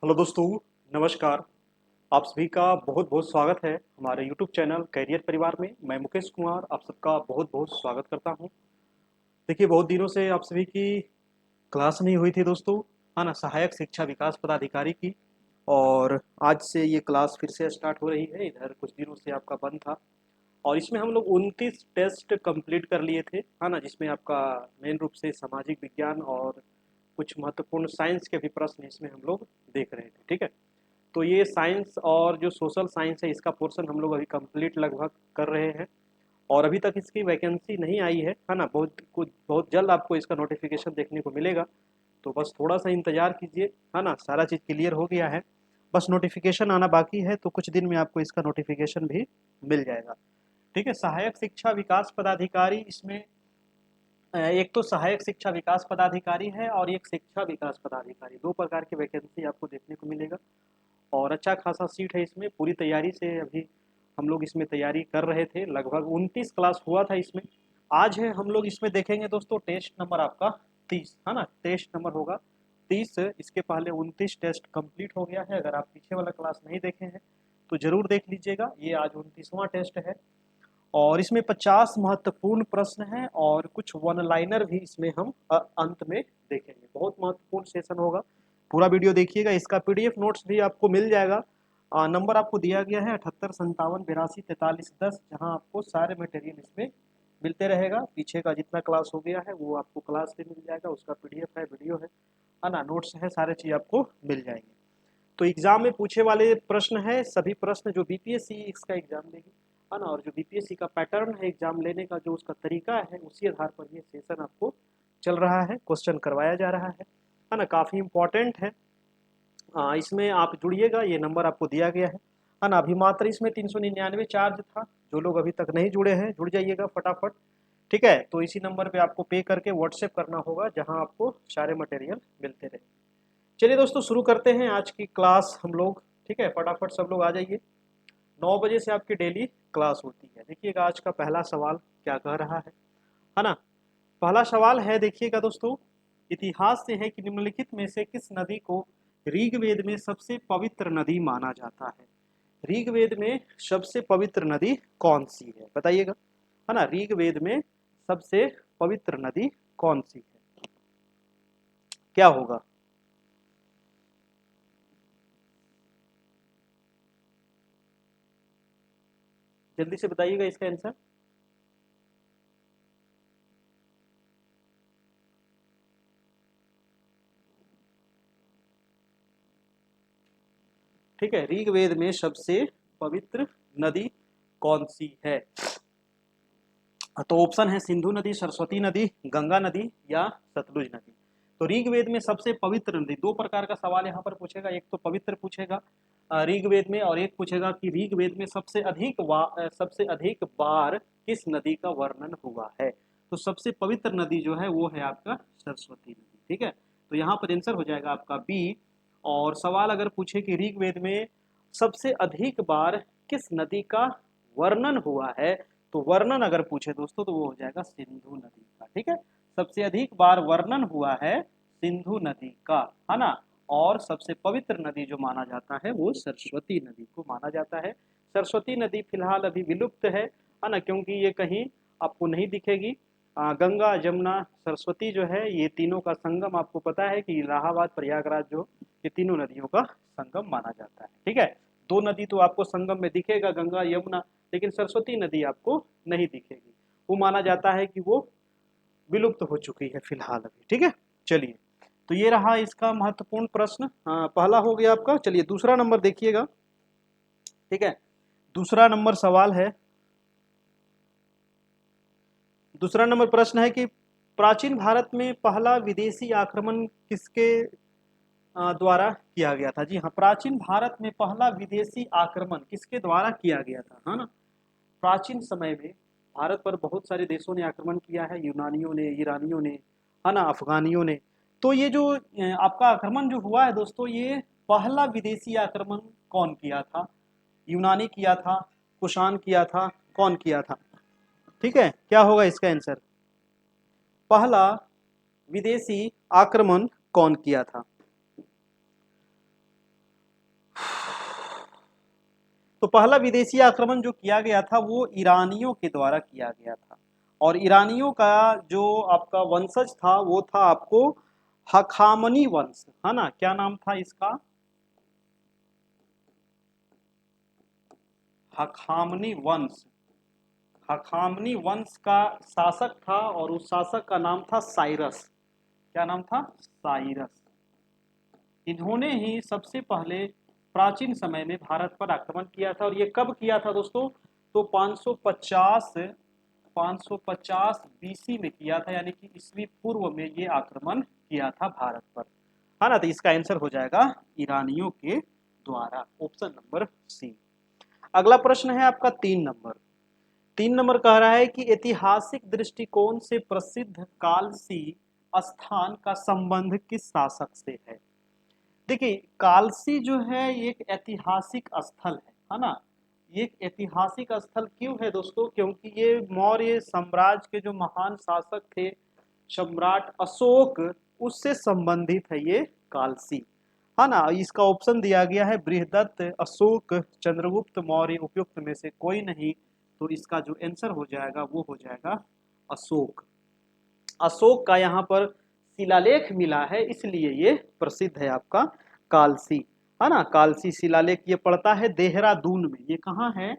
Hello दोस्तों, नमस्कार। आप सभी का बहुत बहुत स्वागत है हमारे यूट्यूब चैनल कैरियर परिवार में। मैं मुकेश कुमार आप सबका बहुत बहुत स्वागत करता हूं। देखिए, बहुत दिनों से आप सभी की क्लास नहीं हुई थी दोस्तों, है ना, सहायक शिक्षा विकास पदाधिकारी की। और आज से ये क्लास फिर से स्टार्ट हो रही है। इधर कुछ दिनों से आपका बंद था और इसमें हम लोग 29 टेस्ट कंप्लीट कर लिए थे, है ना, जिसमें आपका मेन रूप से सामाजिक विज्ञान और कुछ महत्वपूर्ण साइंस के भी प्रश्न इसमें हम लोग देख रहे थे। ठीक है, तो ये साइंस और जो सोशल साइंस है इसका पोर्शन हम लोग अभी कंप्लीट लगभग कर रहे हैं और अभी तक इसकी वैकेंसी नहीं आई है ना। बहुत जल्द आपको इसका नोटिफिकेशन देखने को मिलेगा, तो बस थोड़ा सा इंतजार कीजिए, है ना। सारा चीज़ क्लियर हो गया है, बस नोटिफिकेशन आना बाकी है, तो कुछ दिन में आपको इसका नोटिफिकेशन भी मिल जाएगा। ठीक है, सहायक शिक्षा विकास पदाधिकारी इसमें एक तो सहायक शिक्षा विकास पदाधिकारी है और एक शिक्षा विकास पदाधिकारी, दो प्रकार की वैकेंसी आपको देखने को मिलेगा और अच्छा खासा सीट है इसमें। पूरी तैयारी से अभी हम लोग इसमें तैयारी कर रहे थे, लगभग 29 क्लास हुआ था इसमें। आज है हम लोग इसमें देखेंगे दोस्तों टेस्ट नंबर आपका 30, है ना, टेस्ट नंबर होगा 30। इसके पहले 29 टेस्ट कंप्लीट हो गया है। अगर आप पीछे वाला क्लास नहीं देखे हैं तो जरूर देख लीजिएगा, ये आज 29वां टेस्ट है और इसमें 50 महत्वपूर्ण प्रश्न हैं और कुछ वन लाइनर भी इसमें हम अंत में देखेंगे। बहुत महत्वपूर्ण सेशन होगा, पूरा वीडियो देखिएगा। इसका पीडीएफ नोट्स भी आपको मिल जाएगा। नंबर आपको दिया गया है 78 57 82 43 10, जहां आपको सारे मटेरियल इसमें मिलते रहेगा। पीछे का जितना क्लास हो गया है वो आपको क्लास से मिल जाएगा, उसका पीडीएफ है, वीडियो है ना, नोट्स है, सारे चीज़ आपको मिल जाएंगे। तो एग्जाम में पूछे वाले प्रश्न है सभी प्रश्न जो बीपीएससी इसका एग्जाम लेगी, है ना, और जो बीपीएससी का पैटर्न है एग्जाम लेने का, जो उसका तरीका है, उसी आधार पर ये सेशन आपको चल रहा है, क्वेश्चन करवाया जा रहा है ना। काफ़ी इंपॉर्टेंट है। इसमें आप जुड़िएगा, ये नंबर आपको दिया गया है ना। अभी मात्र इसमें 399 चार्ज था, जो लोग अभी तक नहीं जुड़े हैं जुड़ जाइएगा फटाफट। ठीक है, तो इसी नंबर पे आपको पे करके व्हाट्सएप करना होगा, जहां आपको सारे मटेरियल मिलते रहे। चलिए दोस्तों, शुरू करते हैं आज की क्लास हम लोग। ठीक है, फटाफट सब लोग आ जाइए। 9 बजे से आपकी डेली क्लास होती है। देखिएगा आज का पहला सवाल क्या कह रहा है ना। पहला सवाल है, देखिएगा दोस्तों, इतिहास से है कि निम्नलिखित में से किस नदी को ऋग्वेद में सबसे पवित्र नदी माना जाता है। ऋग्वेद में सबसे पवित्र नदी कौन सी है, बताइएगा, है ना। ऋग्वेद में सबसे पवित्र नदी कौन सी है, क्या होगा? जल्दी से बताइएगा इसका आंसर। ठीक है, ऋग्वेद में सबसे पवित्र नदी कौन सी है? तो ऑप्शन है सिंधु नदी, सरस्वती नदी, गंगा नदी या सतलुज नदी। तो ऋग्वेद में सबसे पवित्र नदी, दो प्रकार का सवाल यहाँ पर पूछेगा। एक तो पवित्र पूछेगा ऋग्वेद में, और एक पूछेगा कि ऋग्वेद में सबसे अधिक बार किस नदी का वर्णन हुआ है। तो सबसे पवित्र नदी जो है वो है आपका सरस्वती नदी। ठीक है, तो यहाँ पर आंसर हो जाएगा आपका बी। और सवाल अगर पूछे कि ऋग्वेद में सबसे अधिक बार किस नदी का वर्णन हुआ है, तो वर्णन अगर पूछे दोस्तों तो वो हो जाएगा सिंधु नदी का। ठीक है, सबसे अधिक बार वर्णन हुआ है सिंधु नदी का, है ना। और सबसे पवित्र नदी जो माना जाता है वो सरस्वती नदी को माना जाता है। सरस्वती नदी फिलहाल अभी विलुप्त है ना, क्योंकि ये कहीं आपको नहीं दिखेगी। गंगा जमुना सरस्वती जो है, ये तीनों का संगम, आपको पता है कि इलाहाबाद प्रयागराज जो, ये तीनों नदियों का संगम माना जाता है। ठीक है, दो नदी तो आपको संगम में दिखेगा, गंगा यमुना, लेकिन सरस्वती नदी आपको नहीं दिखेगी। वो माना जाता है कि वो विलुप्त हो चुकी है फिलहाल अभी। ठीक है, चलिए, तो ये रहा इसका महत्वपूर्ण प्रश्न। पहला हो गया आपका। चलिए दूसरा नंबर देखिएगा। ठीक है, दूसरा नंबर सवाल है, दूसरा नंबर प्रश्न है कि प्राचीन भारत में पहला विदेशी आक्रमण किसके द्वारा किया गया था। जी हाँ, प्राचीन भारत में पहला विदेशी आक्रमण किसके द्वारा किया गया था, है ना। प्राचीन समय में भारत पर बहुत सारे देशों ने आक्रमण किया है, यूनानियों ने, ईरानियों ने, है ना, अफगानियों ने। तो ये जो आपका आक्रमण जो हुआ है दोस्तों, ये पहला विदेशी आक्रमण कौन किया था? यूनानी किया था, कुषाण किया था, कौन किया था? ठीक है, क्या होगा इसका आंसर? पहला विदेशी आक्रमण कौन किया था? तो पहला विदेशी आक्रमण जो किया गया था वो ईरानियों के द्वारा किया गया था, और ईरानियों का जो आपका वंशज था वो था आपको हखामनी वंश, है ना। क्या नाम था इसका? हखामनी वंश। हखामनी वंश का शासक था और उस शासक का नाम था साइरस। क्या नाम था? साइरस। इन्होंने ही सबसे पहले प्राचीन समय में भारत पर आक्रमण किया था, और ये कब किया था दोस्तों? तो 550 बीसी में किया था, यानी कि ईस्वी पूर्व में ये आक्रमण किया था भारत पर, है ना। तो इसका आंसर हो जाएगा ईरानियों के द्वारा, ऑप्शन नंबर सी। अगला प्रश्न है आपका 3 नंबर। 3 नंबर कह रहा है कि ऐतिहासिक दृष्टिकोण से प्रसिद्ध कालसी स्थान का संबंध किस शासक से है? देखिए, कालसी जो है ये एक ऐतिहासिक स्थल है ना। ये एक ऐतिहासिक स्थल क्यों है दोस्तों? क्योंकि ये मौर्य साम्राज्य के जो महान शासक थे सम्राट अशोक, उससे संबंधित है ये कालसी, है ना। इसका ऑप्शन दिया गया है बृहदत्त, अशोक, चंद्रगुप्त मौर्य, उपयुक्त में से कोई नहीं। तो इसका जो आंसर हो जाएगा वो हो जाएगा अशोक। अशोक का यहाँ पर शिलालेख मिला है, इसलिए ये प्रसिद्ध है आपका कालसी, है ना। कालसी शिलालेख ये पड़ता है देहरादून में। ये कहाँ है?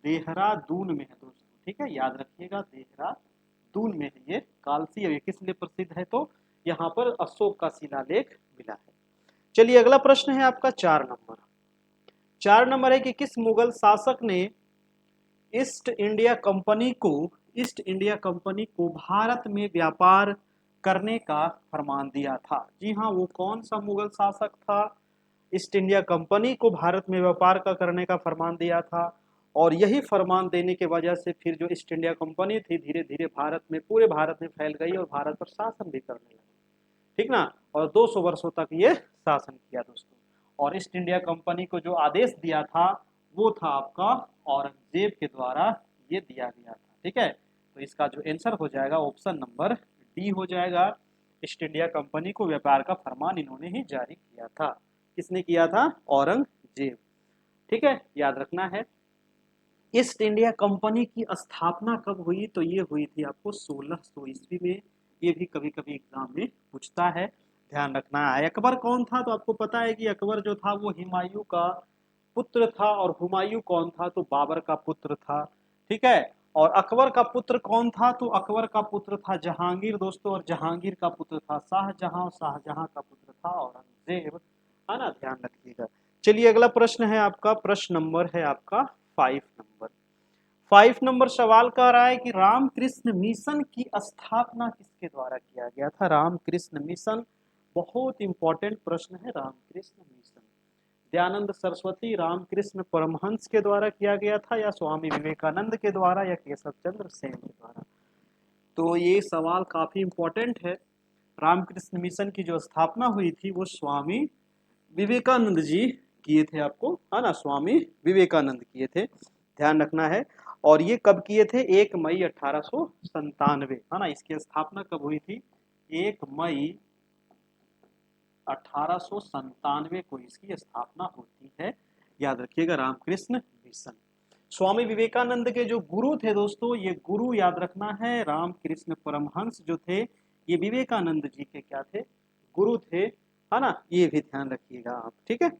देहरादून में है दोस्तों, ठीक है, याद रखिएगा, देहरादून में है ये कालसी। और ये किस लिए प्रसिद्ध है? तो यहाँ पर अशोक का शिलालेख मिला है। चलिए अगला प्रश्न है आपका 4 नंबर। 4 नंबर है कि किस मुगल शासक ने ईस्ट इंडिया कंपनी को भारत में व्यापार करने का फरमान दिया था? जी हाँ, वो कौन सा मुगल शासक था? ईस्ट इंडिया कंपनी को भारत में व्यापार का करने का फरमान दिया था, और यही फरमान देने के वजह से फिर जो ईस्ट इंडिया कंपनी थी धीरे धीरे भारत में, पूरे भारत में फैल गई और भारत पर शासन भी करने लगी, ठीक ना। और 200 वर्षों तक ये शासन किया दोस्तों। और ईस्ट इंडिया कंपनी को जो आदेश दिया था वो था आपका औरंगजेब के द्वारा ये दिया गया था, ठीक है। तो इसका जो आंसर हो जाएगा ऑप्शन नंबर डी हो जाएगा। ईस्ट इंडिया कंपनी को व्यापार का फरमान इन्होंने ही जारी किया था। किसने किया था? औरंगजेब, ठीक है, याद रखना है। ईस्ट इंडिया कंपनी की स्थापना कब हुई? तो ये हुई थी आपको 1600 ईस्वी में। ये भी कभी कभी एग्जाम में पूछता है, ध्यान रखना है। अकबर कौन था? तो आपको पता है कि अकबर जो था वो हुमायूं का पुत्र था, और हुमायूं कौन था? तो बाबर का पुत्र था, ठीक है। और अकबर का पुत्र कौन था? तो अकबर का पुत्र था जहांगीर दोस्तों, और जहांगीर का पुत्र था शाहजहां, और शाहजहां का पुत्र था औरंगजेब, है ना, ध्यान रखिएगा। चलिए अगला प्रश्न है आपका, प्रश्न नंबर है आपका 5 नंबर। 5 नंबर सवाल कह रहा है कि रामकृष्ण मिशन की स्थापना किसके द्वारा किया गया था? रामकृष्ण मिशन, बहुत इंपॉर्टेंट प्रश्न है। रामकृष्ण मिशन दयानंद सरस्वती, रामकृष्ण परमहंस के द्वारा किया गया था, या स्वामी विवेकानंद के द्वारा, या केशव चंद्र सेन के द्वारा? तो ये सवाल काफी इंपॉर्टेंट है। रामकृष्ण मिशन की जो स्थापना हुई थी वो स्वामी विवेकानंद जी किए थे, आपको, है ना, स्वामी विवेकानंद किए थे, ध्यान रखना है। और ये कब किए थे? 1 मई 1897, है ना। इसकी स्थापना कब हुई थी? 1 मई 1897 को इसकी स्थापना होती है, याद रखिएगा, रामकृष्ण मिशन। स्वामी विवेकानंद के जो गुरु थे दोस्तों, ये गुरु याद रखना है, रामकृष्ण परमहंस जो थे ये विवेकानंद जी के क्या थे? गुरु थे, है ना, ये भी ध्यान रखिएगा आप, ठीक है।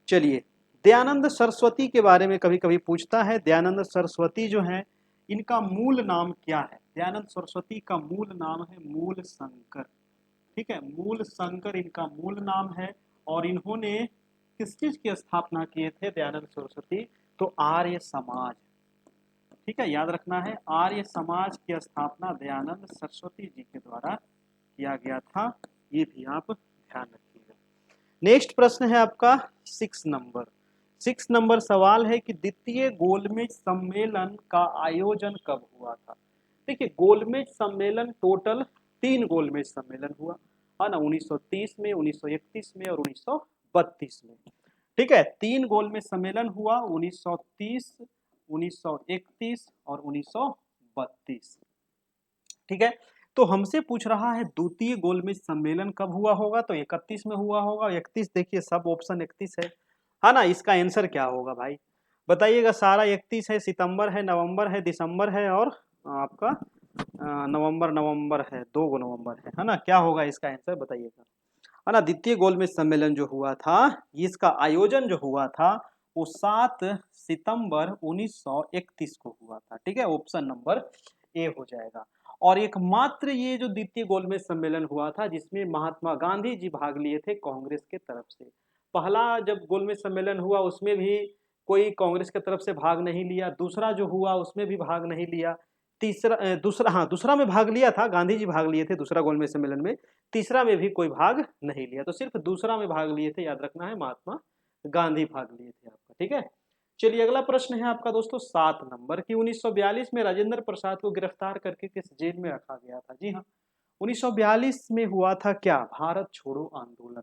चलिए, दयानंद सरस्वती के बारे में कभी कभी पूछता है। दयानंद सरस्वती जो है इनका मूल नाम क्या है? दयानंद सरस्वती का मूल नाम है मूल शंकर, ठीक है, मूल शंकर इनका मूल नाम है। और इन्होंने किस चीज की स्थापना किए थे दयानंद सरस्वती? तो आर्य समाज, ठीक है, याद रखना है, आर्य समाज की स्थापना दयानंद सरस्वती जी के द्वारा किया गया था, ये भी आप ध्यान रखिएगा। नेक्स्ट प्रश्न है आपका 6 नंबर। 6 नंबर सवाल है कि द्वितीय गोलमेज सम्मेलन का आयोजन कब हुआ था? देखिए, गोलमेज सम्मेलन टोटल 3 गोलमेज सम्मेलन हुआ, है ना, 1930 में, 1931 में और 1932 में, ठीक है। 3 गोलमेज सम्मेलन हुआ, 1930, 1931 और 1932, ठीक है। तो हमसे पूछ रहा है द्वितीय गोलमेज सम्मेलन कब हुआ होगा? तो 31 में हुआ होगा। 31, देखिए सब ऑप्शन 31 है ना। इसका आंसर क्या होगा भाई? बताइएगा, सारा 31 है, सितंबर है, नवंबर है, दिसंबर है और आपका नवंबर नवंबर है, 2 नवंबर है ना? क्या होगा इसका आंसर बताइएगा, है ना? द्वितीय गोलमेज सम्मेलन जो हुआ था, इसका आयोजन जो हुआ था वो 7 सितंबर 1931 को हुआ था। ठीक है, ऑप्शन नंबर ए हो जाएगा। और एकमात्र ये जो द्वितीय गोलमेज सम्मेलन हुआ था जिसमें महात्मा गांधी जी भाग लिए थे कांग्रेस के तरफ से। पहला जब गोलमेज सम्मेलन हुआ उसमें भी कोई कांग्रेस की तरफ से भाग नहीं लिया, दूसरा जो हुआ उसमें भी भाग नहीं लिया, दूसरा में भाग लिया था, गांधी जी भाग लिए थे दूसरा गोलमेज सम्मेलन में, तीसरा में भी कोई भाग नहीं लिया, तो सिर्फ दूसरा में भाग लिए थे, याद रखना है, महात्मा गांधी भाग लिए थे आपका। ठीक है, चलिए अगला प्रश्न है आपका दोस्तों 7 नंबर की, 1942 में राजेंद्र प्रसाद को गिरफ्तार करके किस जेल में रखा गया था? जी हाँ, 1942 में हुआ था क्या? भारत छोड़ो आंदोलन,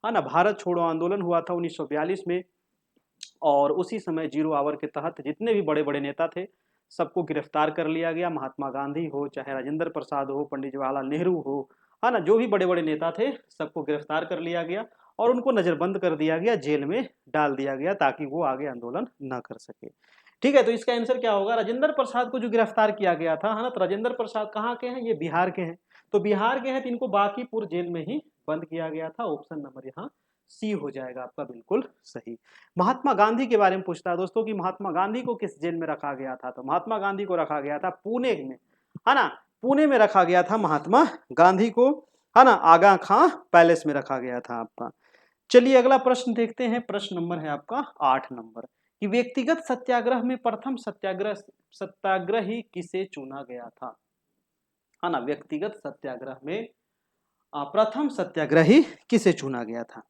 है ना? भारत छोड़ो आंदोलन हुआ था 1942 में, और उसी समय 0 आवर के तहत जितने भी बड़े बड़े नेता थे सबको गिरफ्तार कर लिया गया। महात्मा गांधी हो, चाहे राजेंद्र प्रसाद हो, पंडित जवाहरलाल नेहरू हो, है ना, जो भी बड़े बड़े नेता थे सबको गिरफ्तार कर लिया गया और उनको नजरबंद कर दिया गया, जेल में डाल दिया गया ताकि वो आगे आंदोलन न कर सके। ठीक है, तो इसका आंसर क्या होगा? राजेंद्र प्रसाद को जो गिरफ्तार किया गया था, है ना, तो राजेंद्र प्रसाद कहाँ के हैं? ये बिहार के हैं, तो बिहार के हैं तो इनको बांकीपुर जेल में ही बंद किया गया था। ऑप्शन नंबर यहाँ सी हो जाएगा आपका बिल्कुल सही। महात्मा गांधी के बारे में पूछता है दोस्तों कि महात्मा गांधी को किस जेल में रखा गया था? तो महात्मा गांधी को रखा गया था पुणे में, है ना, पुणे में रखा गया था महात्मा गांधी को, है ना, आगा खां पैलेस में रखा गया था आपका। चलिए अगला प्रश्न देखते हैं, प्रश्न नंबर है आपका 8 नंबर कि व्यक्तिगत सत्याग्रह में प्रथम सत्याग्रही किसे चुना गया था? है ना, व्यक्तिगत सत्याग्रह में प्रथम सत्याग्रही किसे चुना गया था?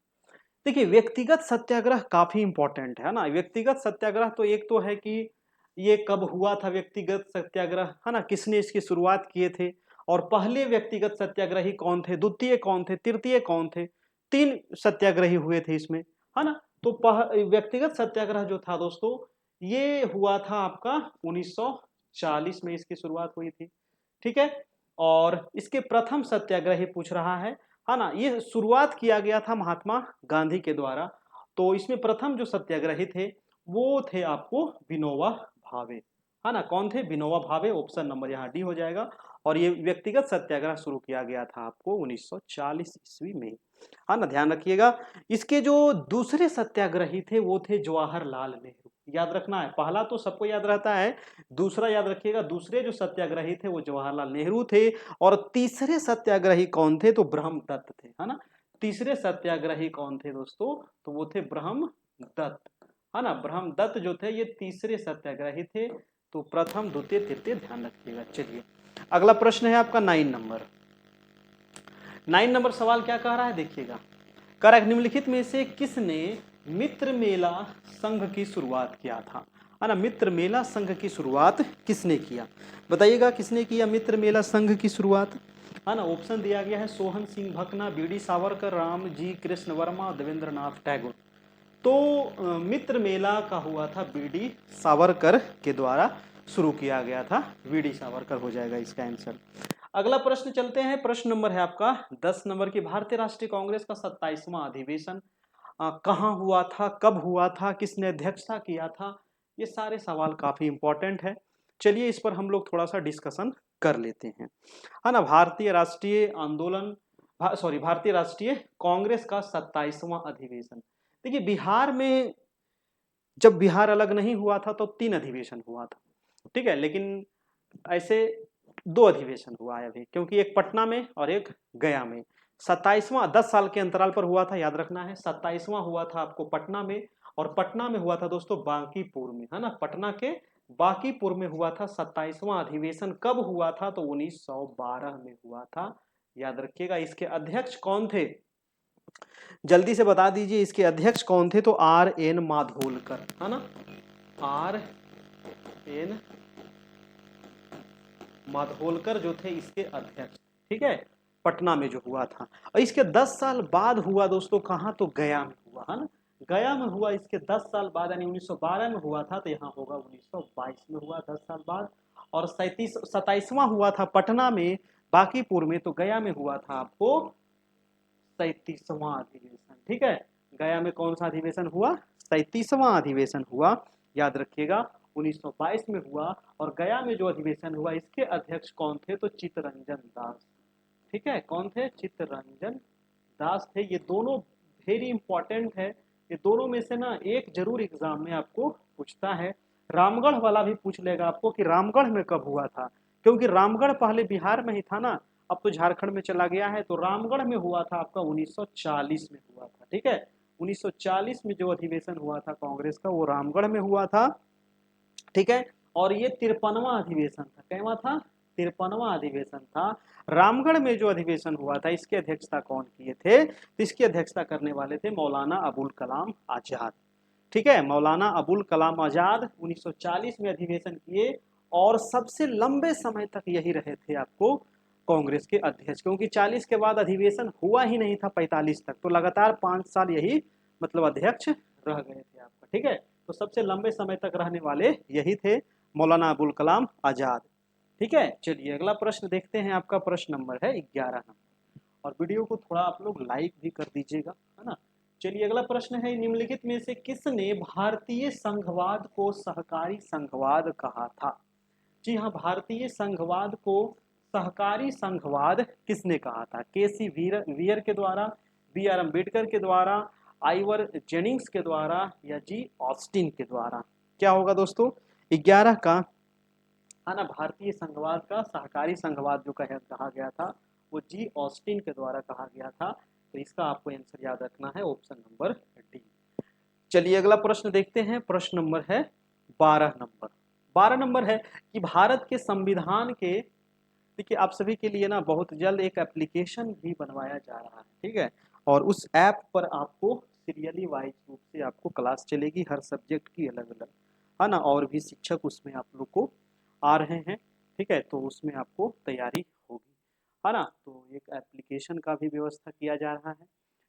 देखिए, व्यक्तिगत सत्याग्रह काफी इंपॉर्टेंट है ना। व्यक्तिगत सत्याग्रह तो एक तो है कि ये कब हुआ था व्यक्तिगत सत्याग्रह, है ना, किसने इसकी शुरुआत किए थे, और पहले व्यक्तिगत सत्याग्रही कौन थे, द्वितीय कौन थे, तृतीय कौन थे, 3 सत्याग्रही हुए थे इसमें, है ना। तो व्यक्तिगत सत्याग्रह जो था दोस्तों ये हुआ था आपका 1940 में इसकी शुरुआत हुई थी। ठीक है, और इसके प्रथम सत्याग्रही पूछ रहा है ना, ये शुरुआत किया गया था महात्मा गांधी के द्वारा। तो इसमें प्रथम जो सत्याग्रही थे वो थे आपको विनोबा भावे, है ना। कौन थे? विनोबा भावे। ऑप्शन नंबर यहाँ डी हो जाएगा। और ये व्यक्तिगत सत्याग्रह शुरू किया गया था आपको 1940 ईस्वी में, है ना, ध्यान रखिएगा। इसके जो दूसरे सत्याग्रही थे वो थे जवाहरलाल नेहरू। याद रखना है, पहला तो सबको याद रहता है, दूसरा याद रखिएगा, दूसरे जो सत्याग्रही थे वो जवाहरलाल नेहरू थे। और तीसरे सत्याग्रही कौन थे? तो ब्रह्मदत्त थे, है ना। तीसरे सत्याग्रही कौन थे दोस्तों? तो वो थे ब्रह्मदत्त, है ना। ब्रह्मदत्त जो थे ये तीसरे सत्याग्रही थे। तो प्रथम, द्वितीय, तृतीय ध्यान रखिएगा। चलिए अगला प्रश्न है आपका 9 नंबर। 9 नंबर सवाल क्या कह रहा है देखिएगा, कह रहा है निम्नलिखित में से किसने मित्र मेला संघ की शुरुआत किया था? है ना, मित्र मेला संघ की शुरुआत किसने किया? बताइएगा किसने किया मित्र मेला संघ की शुरुआत? है ना, ऑप्शन दिया गया है सोहन सिंह भकना, बीडी सावरकर, राम जी कृष्ण वर्मा, देवेंद्र नाथ टैगोर। तो मित्र मेला का हुआ था बीडी सावरकर के द्वारा शुरू किया गया था, बीडी सावरकर हो जाएगा इसका आंसर। अगला प्रश्न चलते हैं, प्रश्न नंबर है आपका 10 नंबर की, भारतीय राष्ट्रीय कांग्रेस का 27वां अधिवेशन कहाँ हुआ था, कब हुआ था, किसने अध्यक्षता किया था? ये सारे सवाल काफी इंपॉर्टेंट है। चलिए इस पर हम लोग थोड़ा सा डिस्कशन कर लेते हैं, है ना। भारतीय राष्ट्रीय आंदोलन, भारतीय राष्ट्रीय कांग्रेस का 27वां अधिवेशन। देखिए बिहार में जब बिहार अलग नहीं हुआ था तो 3 अधिवेशन हुआ था, ठीक है, लेकिन ऐसे 2 अधिवेशन हुआ है अभी, क्योंकि एक पटना में और एक गया में। 27वां 10 साल के अंतराल पर हुआ था, याद रखना है। 27वां हुआ था आपको पटना में, और पटना में हुआ था दोस्तों बांकीपुर में, है ना। पटना के बांकीपुर में हुआ था 27वां अधिवेशन। कब हुआ था? तो 1912 में हुआ था, याद रखिएगा। इसके अध्यक्ष कौन थे? जल्दी से बता दीजिए इसके अध्यक्ष कौन थे? तो R.N. माधोलकर, है ना, R.N. माधोलकर जो थे इसके अध्यक्ष। ठीक है, पटना में जो हुआ था। और इसके 10 साल बाद हुआ दोस्तों कहाँ? तो गया में हुआ, है ना। गया में हुआ इसके 10 साल बाद, यानी 1912 में हुआ था, तो यहाँ होगा 1922 में हुआ, 10 साल बाद। और 27वां हुआ था पटना में, बांकीपुर में। तो गया में हुआ था आपको 37वां अधिवेशन। ठीक है, गया में कौन सा अधिवेशन हुआ? 37वां अधिवेशन हुआ। याद रखिएगा 1922 में हुआ। और गया में जो अधिवेशन हुआ इसके अध्यक्ष कौन थे, तो चित्तरंजन दास। ठीक है, कौन थे, चित्तरंजन दास थे। ये दोनों वेरी इंपॉर्टेंट है। ये दोनों में से ना एक जरूर एग्जाम में आपको पूछता है। रामगढ़ वाला भी पूछ लेगा आपको कि रामगढ़ में कब हुआ था, क्योंकि रामगढ़ पहले बिहार में ही था ना, अब तो झारखंड में चला गया है। तो रामगढ़ में हुआ था आपका 1940 में हुआ था। ठीक है, 1940 में जो अधिवेशन हुआ था कांग्रेस का वो रामगढ़ में हुआ था। ठीक है, और ये 53वां अधिवेशन था। कैवा था, 53वां अधिवेशन था। रामगढ़ में जो अधिवेशन हुआ था इसकी अध्यक्षता कौन किए थे, तो इसकी अध्यक्षता करने वाले थे मौलाना अबुल कलाम आजाद। ठीक है, मौलाना अबुल कलाम आजाद 1940 में अधिवेशन किए और सबसे लंबे समय तक यही रहे थे आपको कांग्रेस के अध्यक्ष, क्योंकि 40 के बाद अधिवेशन हुआ ही नहीं था 45 तक, तो लगातार 5 साल यही मतलब अध्यक्ष रह गए थे आपका। ठीक है, तो सबसे लंबे समय तक रहने वाले यही थे मौलाना अबुल कलाम आजाद। ठीक है, चलिए अगला प्रश्न देखते हैं। आपका प्रश्न नंबर है 11 नंबर, और वीडियो को थोड़ा आप लोग लाइक भी कर दीजिएगा, है ना। चलिए अगला प्रश्न है, निम्नलिखित में से किसने भारतीय संघवाद को सहकारी संघवाद कहा था। जी हाँ, भारतीय संघवाद को सहकारी संघवाद किसने कहा था, केसी वियर के द्वारा, बी आर अम्बेडकर के द्वारा, आइवर जेनिंग्स के द्वारा, या जी ऑस्टिन के द्वारा। क्या होगा दोस्तों, 11 का, है ना, भारतीय संघवाद का सहकारी संघवाद जो कहा गया था वो जी ऑस्टिन के द्वारा कहा गया था। तो इसका आपको आंसर याद रखना है, ऑप्शन नंबर डी। चलिए अगला प्रश्न देखते हैं। प्रश्न नंबर है 12 नंबर। 12 नंबर है कि भारत के संविधान के, देखिए आप सभी के लिए ना बहुत जल्द एक एप्लीकेशन भी बनवाया जा रहा है। ठीक है, और उस ऐप पर आपको सीरियली वाइज रूप से आपको क्लास चलेगी, हर सब्जेक्ट की अलग अलग, है ना, और भी शिक्षक उसमें आप लोग को आ रहे हैं। ठीक है, तो उसमें आपको तैयारी होगी, है ना। तो एक एप्लीकेशन का भी व्यवस्था किया जा रहा है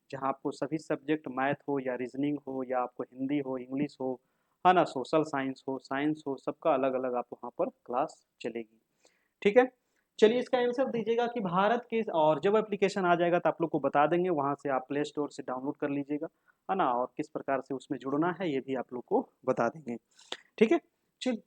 जहाँ आपको सभी सब्जेक्ट, मैथ हो या रीजनिंग हो या आपको हिंदी हो, इंग्लिश हो, है ना, सोशल साइंस हो, साइंस हो, सबका अलग अलग आप वहाँ पर क्लास चलेगी। ठीक है, चलिए इसका आंसर दीजिएगा कि भारत के, और जब एप्लीकेशन आ जाएगा तो आप लोग को बता देंगे, वहाँ से आप प्ले स्टोर से डाउनलोड कर लीजिएगा, है ना, और किस प्रकार से उसमें जुड़ना है ये भी आप लोग को बता देंगे। ठीक है, चलिए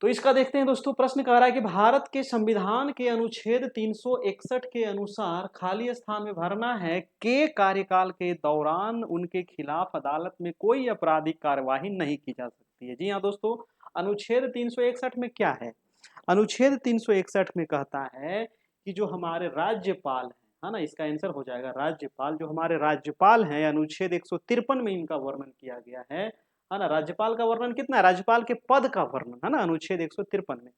तो इसका देखते हैं दोस्तों। प्रश्न कह रहा है कि भारत के संविधान के अनुच्छेद 361 के अनुसार खाली स्थान में भरना है के कार्यकाल के दौरान उनके खिलाफ अदालत में कोई आपराधिक कार्यवाही नहीं की जा सकती है। जी हाँ दोस्तों, अनुच्छेद 361 में क्या है, अनुच्छेद 361 में कहता है कि जो हमारे राज्यपाल हैं, है ना, इसका आंसर हो जाएगा राज्यपाल। जो हमारे राज्यपाल हैं, अनुच्छेद 153 में इनका वर्णन किया गया है ना। राज्यपाल का वर्णन कितना है, राज्यपाल के पद का वर्णन, है ना, अनुच्छेद 153 में।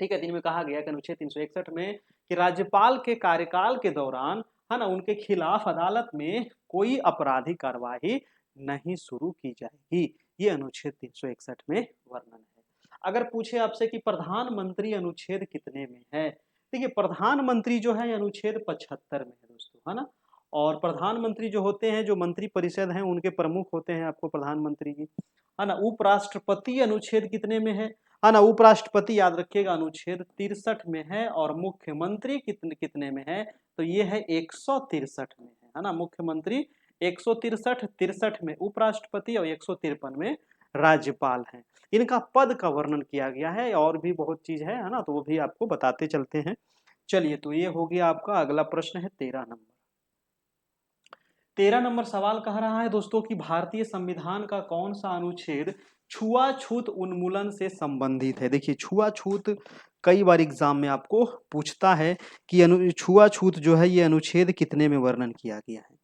ठीक है, इनमें कहा गया कि अनुच्छेद 361 में कि राज्यपाल के कार्यकाल के दौरान, है ना, उनके खिलाफ अदालत में कोई आपराधिक कार्यवाही नहीं शुरू की जाएगी। ये अनुच्छेद 361 में वर्णन है। अगर पूछे आपसे कि प्रधानमंत्री अनुच्छेद कितने में है, देखिए प्रधानमंत्री जो है अनुच्छेद 75 में है दोस्तों, है ना। और प्रधानमंत्री जो होते हैं, जो मंत्री परिषद हैं, उनके प्रमुख होते हैं आपको प्रधानमंत्री जी, है ना। उपराष्ट्रपति अनुच्छेद कितने में है ना, उपराष्ट्रपति याद रखिएगा अनुच्छेद 63 में है। और मुख्यमंत्री कितने कितने में है, तो ये है 163 में है ना। मुख्यमंत्री 163, 63 में उपराष्ट्रपति और 153 में राज्यपाल हैं। इनका पद का वर्णन किया गया है, और भी बहुत चीज है ना, तो वो भी आपको बताते चलते हैं। चलिए, तो ये हो गया आपका। अगला प्रश्न है 13 नंबर। 13 नंबर सवाल कह रहा है दोस्तों कि भारतीय संविधान का कौन सा अनुच्छेद छुआछूत उन्मूलन से संबंधित है। देखिए छुआछूत कई बार एग्जाम में आपको पूछता है कि छुआछूत जो है ये अनुच्छेद कितने में वर्णन किया गया है।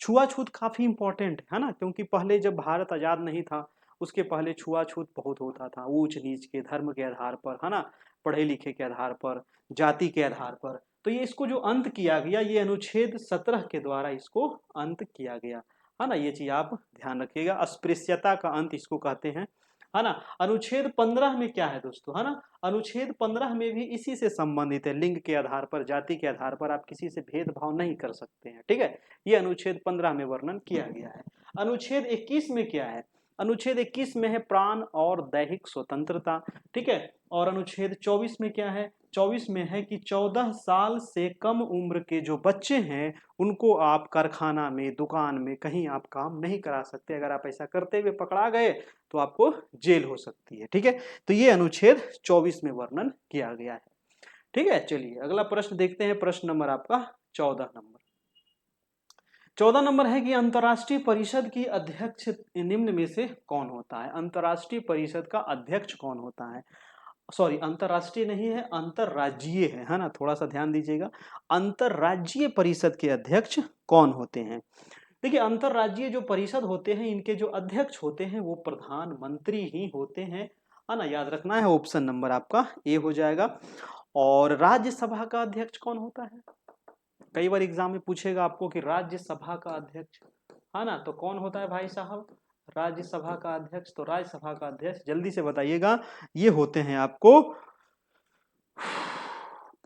छुआछूत काफी इंपॉर्टेंट है ना, क्योंकि पहले जब भारत आजाद नहीं था उसके पहले छुआछूत बहुत होता था, ऊंच नीच के, धर्म के आधार पर, है ना, पढ़े लिखे के आधार पर, जाति के आधार पर। तो ये इसको जो अंत किया गया, ये अनुच्छेद 17 के द्वारा इसको अंत किया गया, है ना। ये चीज आप ध्यान रखिएगा, अस्पृश्यता का अंत इसको कहते हैं, है ना। अनुच्छेद 15 में क्या है दोस्तों, है ना, अनुच्छेद 15 में भी इसी से संबंधित है, लिंग के आधार पर, जाति के आधार पर आप किसी से भेदभाव नहीं कर सकते हैं। ठीक है, ये अनुच्छेद 15 में वर्णन किया गया है। अनुच्छेद 21 में क्या है, अनुच्छेद 21 में है प्राण और दैहिक स्वतंत्रता, ठीक है। और अनुच्छेद 24 में क्या है, 24 में है कि 14 साल से कम उम्र के जो बच्चे हैं उनको आप कारखाना में, दुकान में, कहीं आप काम नहीं करा सकते। अगर आप ऐसा करते हुए पकड़ा गए तो आपको जेल हो सकती है, ठीक है। तो ये अनुच्छेद 24 में वर्णन किया गया है, ठीक है। चलिए अगला प्रश्न देखते हैं, प्रश्न नंबर आपका 14 नंबर। 14 नंबर है कि अंतर्राष्ट्रीय परिषद की अध्यक्ष निम्न में से कौन होता है। अंतर्राष्ट्रीय परिषद का अध्यक्ष कौन होता है, सॉरी अंतर्राष्ट्रीय नहीं है, अंतर्राज्यीय है ना, थोड़ा सा ध्यान दीजिएगा। अंतर्राज्यीय परिषद के अध्यक्ष कौन होते हैं। देखिए अंतर्राज्यीय जो परिषद होते हैं इनके जो अध्यक्ष होते हैं वो प्रधानमंत्री ही होते हैं, है ना, याद रखना है। ऑप्शन नंबर आपका ए हो जाएगा। और राज्यसभा का अध्यक्ष कौन होता है, कई बार एग्जाम में पूछेगा आपको कि राज्यसभा का अध्यक्ष, है ना, तो कौन होता है भाई साहब, राज्यसभा का अध्यक्ष। तो राज्यसभा का अध्यक्ष जल्दी से बताइएगा, ये होते हैं आपको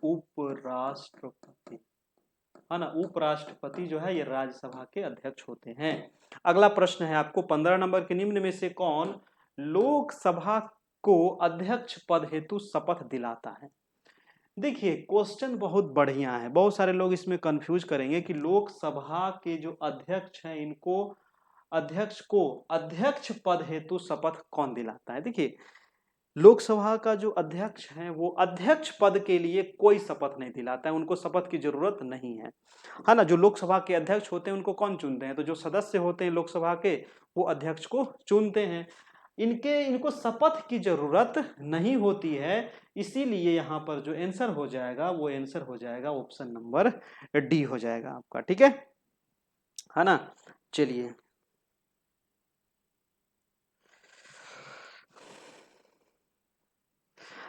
उपराष्ट्रपति, है ना। उपराष्ट्रपति जो है ये राज्यसभा के अध्यक्ष होते हैं। अगला प्रश्न है आपको 15 नंबर के, निम्न में से कौन लोकसभा को अध्यक्ष पद हेतु शपथ दिलाता है। देखिए क्वेश्चन बहुत बढ़िया है, बहुत सारे लोग इसमें कंफ्यूज करेंगे कि लोकसभा के जो अध्यक्ष हैं इनको, अध्यक्ष को अध्यक्ष पद हेतु शपथ कौन दिलाता है। देखिए लोकसभा का जो अध्यक्ष है वो अध्यक्ष पद के लिए कोई शपथ नहीं दिलाता है, उनको शपथ की जरूरत नहीं है ना। जो लोकसभा के अध्यक्ष होते हैं उनको कौन चुनते हैं, तो जो सदस्य होते हैं लोकसभा के वो अध्यक्ष को चुनते हैं। इनको शपथ की जरूरत नहीं होती है, इसीलिए यहां पर जो आंसर हो जाएगा वो आंसर हो जाएगा ऑप्शन नंबर डी हो जाएगा आपका, ठीक है ना। चलिए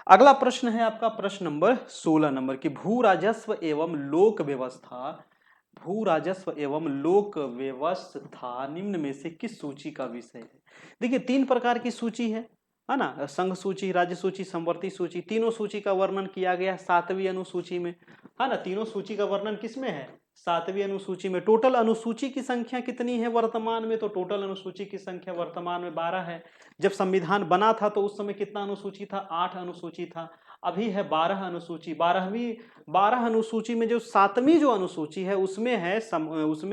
अगला प्रश्न है आपका प्रश्न नंबर 16 नंबर की, भू राजस्व एवं लोक व्यवस्था, भू राजस्व एवं लोक व्यवस्था निम्न में से किस सूची का विषय है। देखिए 3 प्रकार की सूची है ना, संघ सूची, राज्य सूची, समवर्ती सूची। तीनों सूची का वर्णन किया गया 7वीं अनुसूची में, है ना। तीनों सूची का वर्णन किसमें है, 7वीं अनुसूची में। टोटल अनुसूची की संख्या कितनी है वर्तमान में, तो टोटल अनुसूची की संख्या वर्तमान में 12 है। जब संविधान बना था तो उस समय कितना अनुसूची था, 8 अनुसूची था। अभी है 12 अनुसूची। 12 अनुसूची में जो 7वीं जो अनुसूची है उसमें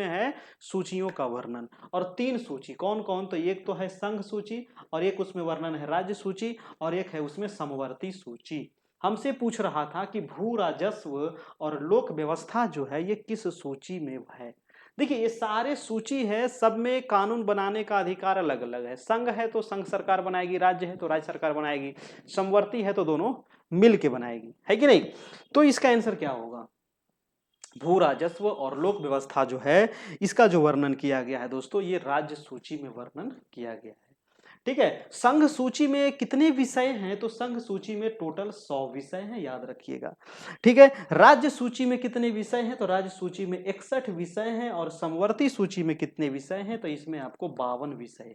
है सूचियों का वर्णन। और 3 सूची कौन कौन, तो एक तो है संघ सूची, और एक उसमें वर्णन है राज्य सूची, और एक है उसमें समवर्ती सूची। हमसे पूछ रहा था कि भू राजस्व और लोक व्यवस्था जो है ये किस सूची में है। देखिए ये सारे सूची है, सब में कानून बनाने का अधिकार अलग अलग है। संघ है तो संघ सरकार बनाएगी, राज्य है तो राज्य सरकार बनाएगी, समवर्ती है तो दोनों मिल के बनाएगी, है कि नहीं। तो इसका आंसर क्या होगा, भू राजस्व और लोक व्यवस्था जो है इसका जो वर्णन किया गया है दोस्तों, ये राज्य सूची में वर्णन किया गया है, ठीक है। संघ सूची में कितने विषय हैं, तो संघ सूची में टोटल 100 विषय हैं, याद रखिएगा, ठीक है। राज्य सूची में कितने विषय हैं, तो राज्य सूची में 61 विषय हैं, और समवर्ती सूची में कितने विषय हैं, तो इसमें आपको 52 विषय है,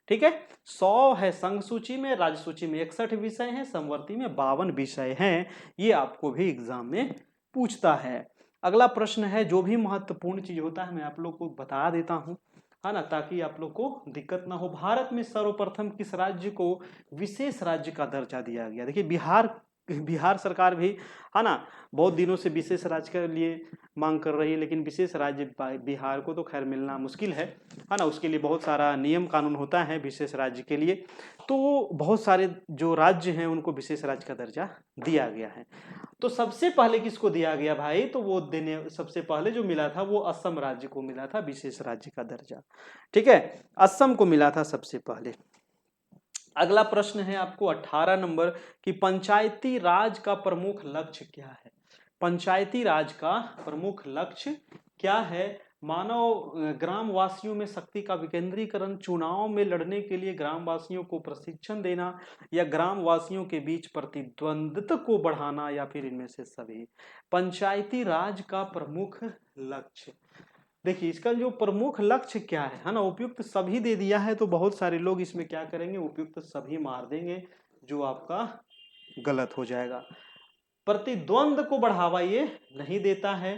ठीक है। 100 है संघ सूची में, राज्य सूची में 61 विषय हैं, समवर्ती में 52 विषय हैं। ये आपको भी एग्जाम में पूछता है। अगला प्रश्न है, जो भी महत्वपूर्ण चीज होता है मैं आप लोग को बता देता हूं, है ना, ताकि आप लोग को दिक्कत ना हो। भारत में सर्वप्रथम किस राज्य को विशेष राज्य का दर्जा दिया गया। देखिए बिहार सरकार भी, है ना, बहुत दिनों से विशेष राज्य के लिए मांग कर रही है, लेकिन विशेष राज्य बिहार को तो खैर मिलना मुश्किल है ना। उसके लिए बहुत सारा नियम कानून होता है विशेष राज्य के लिए, तो बहुत सारे जो राज्य हैं उनको विशेष राज्य का दर्जा दिया गया है। तो सबसे पहले किसको दिया गया भाई, तो वो देने सबसे पहले जो मिला था वो असम राज्य को मिला था विशेष राज्य का दर्जा, ठीक है। असम को मिला था सबसे पहले। अगला प्रश्न है आपको 18 नंबर की, पंचायती राज का प्रमुख लक्ष्य क्या है। पंचायती राज का प्रमुख लक्ष्य क्या है, मानव ग्रामवासियों में शक्ति का विकेंद्रीकरण, चुनाव में लड़ने के लिए ग्रामवासियों को प्रशिक्षण देना, या ग्रामवासियों के बीच प्रतिद्वंद्विता को बढ़ाना, या फिर इनमें से सभी। पंचायती राज का प्रमुख लक्ष्य, देखिए इसका जो प्रमुख लक्ष्य क्या है ना, उपयुक्त सभी दे दिया है, तो बहुत सारे लोग इसमें क्या करेंगे, उपयुक्त सभी मार देंगे, जो आपका गलत हो जाएगा। प्रतिद्वंद को बढ़ावा ये नहीं देता है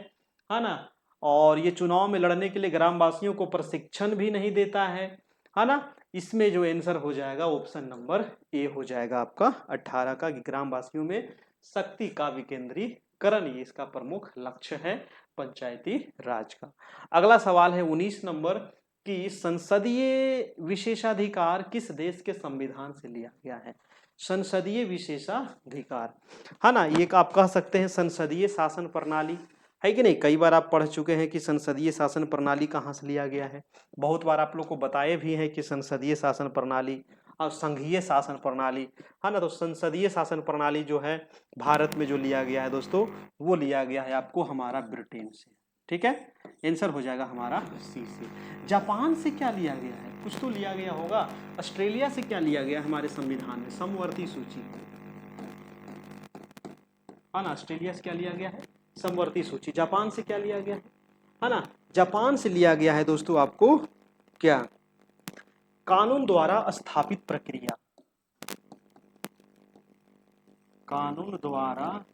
ना, और ये चुनाव में लड़ने के लिए ग्रामवासियों को प्रशिक्षण भी नहीं देता है ना। इसमें जो आंसर हो जाएगा ऑप्शन नंबर ए हो जाएगा आपका 18 का, कि ग्रामवासियों में शक्ति का विकेंद्रीकरण, ये इसका प्रमुख लक्ष्य है पंचायती राज का। अगला सवाल है 19 नंबर कि संसदीय विशेषाधिकार किस देश के संविधान से लिया गया है। संसदीय विशेषाधिकार, है ना, ये आप कह सकते हैं संसदीय शासन प्रणाली, है कि नहीं। कई बार आप पढ़ चुके हैं कि संसदीय शासन प्रणाली कहाँ से लिया गया है। बहुत बार आप लोग को बताए भी हैं कि संसदीय शासन प्रणाली और संघीय शासन प्रणाली, है ना। तो संसदीय शासन प्रणाली जो है भारत में जो लिया गया है दोस्तों, वो लिया गया है आपको हमारा ब्रिटेन से। ठीक है, आंसर हो जाएगा हमारा सी से। जापान से क्या लिया गया है, कुछ तो लिया गया होगा। ऑस्ट्रेलिया से क्या लिया गया हमारे संविधान में, समवर्ती सूची, है ना। ऑस्ट्रेलिया से क्या लिया गया है, समवर्ती सूची। जापान से क्या लिया गया है ना। जापान से लिया गया है दोस्तों आपको क्या, कानून द्वारा स्थापित प्रक्रिया, कानून द्वारा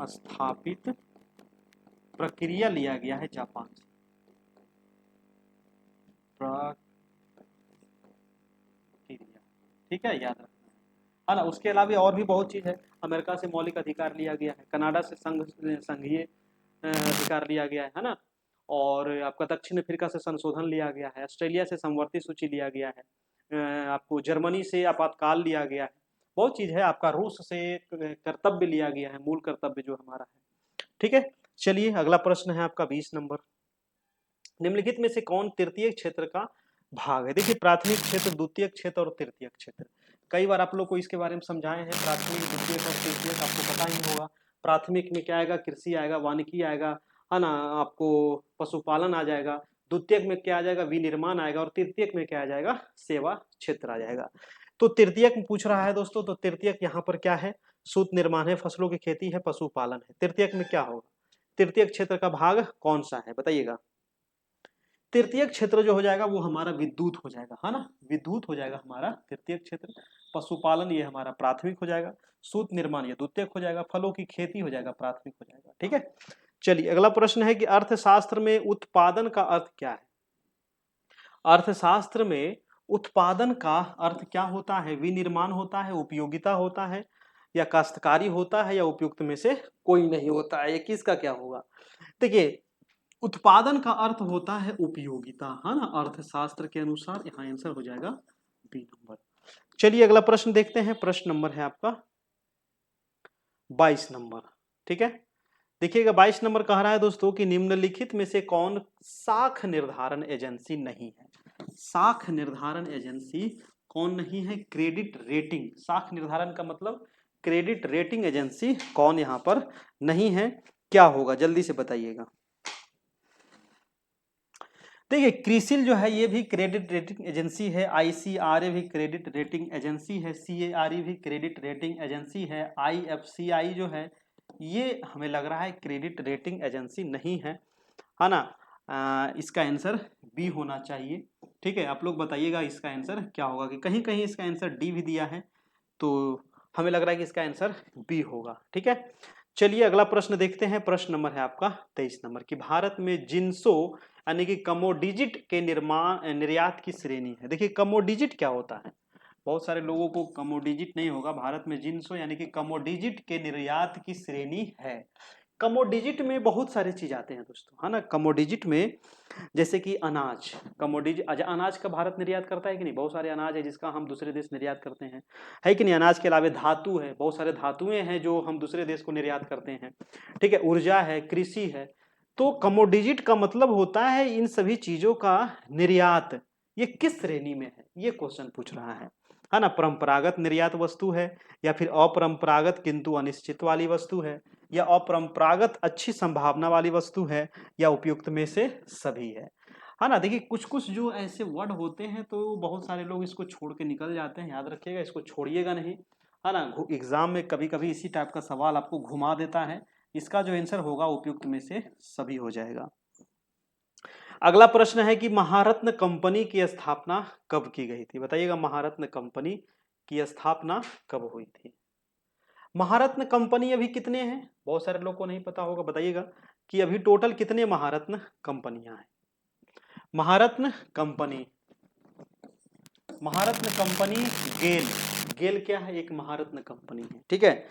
स्थापित प्रक्रिया लिया गया है जापान से, प्रक्रिया। ठीक है, याद रखना है ना। उसके अलावा और भी बहुत चीज है। अमेरिका से मौलिक अधिकार लिया गया है, कनाडा से संघीय अधिकार लिया गया है ना। और आपका दक्षिण अफ्रीका से संशोधन लिया गया है, ऑस्ट्रेलिया से समवर्ती सूची लिया गया है, आपको जर्मनी से आपातकाल लिया गया है, बहुत चीज है। आपका रूस से कर्तव्य लिया गया है, मूल कर्तव्य जो हमारा है। ठीक है, चलिए अगला प्रश्न है आपका 20 नंबर। निम्नलिखित में से कौन तृतीय क्षेत्र का भाग है। देखिए प्राथमिक क्षेत्र, द्वितीय क्षेत्र और तृतीय क्षेत्र, कई बार आप लोग को इसके बारे में समझाए हैं। प्राथमिक, द्वितीय और तृतीय आपको पता ही होगा। प्राथमिक में क्या आएगा, कृषि आएगा, वानिकी आएगा, है ना, आपको पशुपालन आ जाएगा। द्वितीयक में क्या आ जाएगा, विनिर्माण आएगा। और तृतीयक में क्या आ जाएगा, सेवा क्षेत्र आ जाएगा। तो तृतीयक में पूछ रहा है दोस्तों, तो तृतीयक यहाँ पर क्या है, सूत निर्माण है, फसलों की खेती है, पशुपालन है। तृतीयक में क्या होगा, तृतीयक क्षेत्र का भाग कौन सा है बताइएगा। तृतीय क्षेत्र जो हो जाएगा वो हमारा विद्युत हो जाएगा, है ना, विद्युत हो जाएगा हमारा तृतीय क्षेत्र। पशुपालन ये हमारा प्राथमिक हो जाएगा, सूत निर्माण ये द्वितीयक हो जाएगा, फलों की खेती हो जाएगा प्राथमिक हो जाएगा। ठीक है, चलिए अगला प्रश्न है कि अर्थशास्त्र में उत्पादन का अर्थ क्या है। अर्थशास्त्र में उत्पादन का अर्थ क्या होता है, विनिर्माण होता है, उपयोगिता होता है, या काश्तकारी होता है, या उपयुक्त में से कोई नहीं होता है। ये किसका क्या होगा, देखिए उत्पादन का अर्थ होता है उपयोगिता, है ना, अर्थशास्त्र के अनुसार। यहाँ आंसर हो जाएगा बी नंबर। चलिए अगला प्रश्न देखते हैं, प्रश्न नंबर है आपका 22 नंबर। ठीक है, देखिएगा 22 नंबर कह रहा है दोस्तों कि निम्नलिखित में से कौन साख निर्धारण एजेंसी नहीं है। साख निर्धारण एजेंसी कौन नहीं है, क्रेडिट रेटिंग, साख निर्धारण का मतलब क्रेडिट रेटिंग एजेंसी कौन यहाँ पर नहीं है, क्या होगा जल्दी से बताइएगा। देखिए क्रिसिल जो है ये भी क्रेडिट रेटिंग एजेंसी है, आईसीआरए भी क्रेडिट रेटिंग एजेंसी है, सीएआरई भी क्रेडिट रेटिंग एजेंसी है, आईएफसीआई जो है ये हमें लग रहा है क्रेडिट रेटिंग एजेंसी नहीं है ना। इसका आंसर बी होना चाहिए। ठीक है, आप लोग बताइएगा इसका आंसर क्या होगा, कि कहीं कहीं इसका आंसर डी भी दिया है, तो हमें लग रहा है कि इसका आंसर बी होगा। ठीक है, चलिए अगला प्रश्न देखते हैं, प्रश्न नंबर है आपका 23 नंबर, कि भारत में जिन्सों यानी कि कमोडिजिट के निर्यात की श्रेणी है। देखिए कमोडिजिट क्या होता है, बहुत सारे लोगों को कमोडिजिट नहीं होगा। भारत में जिन्सों यानी कि कमोडिजिट के निर्यात की श्रेणी है। कमोडिजिट में बहुत सारे चीज आते हैं दोस्तों, है ना। कमोडिजिट में जैसे कि अनाज, कमोडिजिट अनाज का भारत निर्यात करता है कि नहीं, बहुत सारे अनाज है जिसका हम दूसरे देश निर्यात करते हैं, है कि नहीं। अनाज के अलावा धातु है, बहुत सारे धातुएं हैं जो हम दूसरे देश को निर्यात करते हैं। ठीक है, ऊर्जा है, कृषि है। तो कमोडिजिट का मतलब होता है इन सभी चीजों का निर्यात। ये किस श्रेणी में है, ये क्वेश्चन पूछ रहा है ना। परंपरागत निर्यात वस्तु है, या फिर अपरंपरागत किंतु अनिश्चित वाली वस्तु है, या अपरंपरागत अच्छी संभावना वाली वस्तु है, या उपयुक्त में से सभी है ना। देखिए कुछ कुछ जो ऐसे वर्ड होते हैं तो बहुत सारे लोग इसको छोड़ के निकल जाते हैं, याद रखिएगा इसको छोड़िएगा नहीं, है ना। एग्जाम में कभी कभी इसी टाइप का सवाल आपको घुमा देता है। इसका जो आंसर होगा उपयुक्त में से सभी हो जाएगा। अगला प्रश्न है कि महारत्न कंपनी की स्थापना कब की गई थी, बताइएगा महारत्न कंपनी की स्थापना कब हुई थी। महारत्न कंपनी अभी कितने हैं, बहुत सारे लोग को नहीं पता होगा, बताइएगा कि अभी टोटल कितने महारत्न कंपनियां हैं। महारत्न कंपनी महारत्न कंपनी गेल, गेल क्या है, एक महारत्न कंपनी है, ठीक है।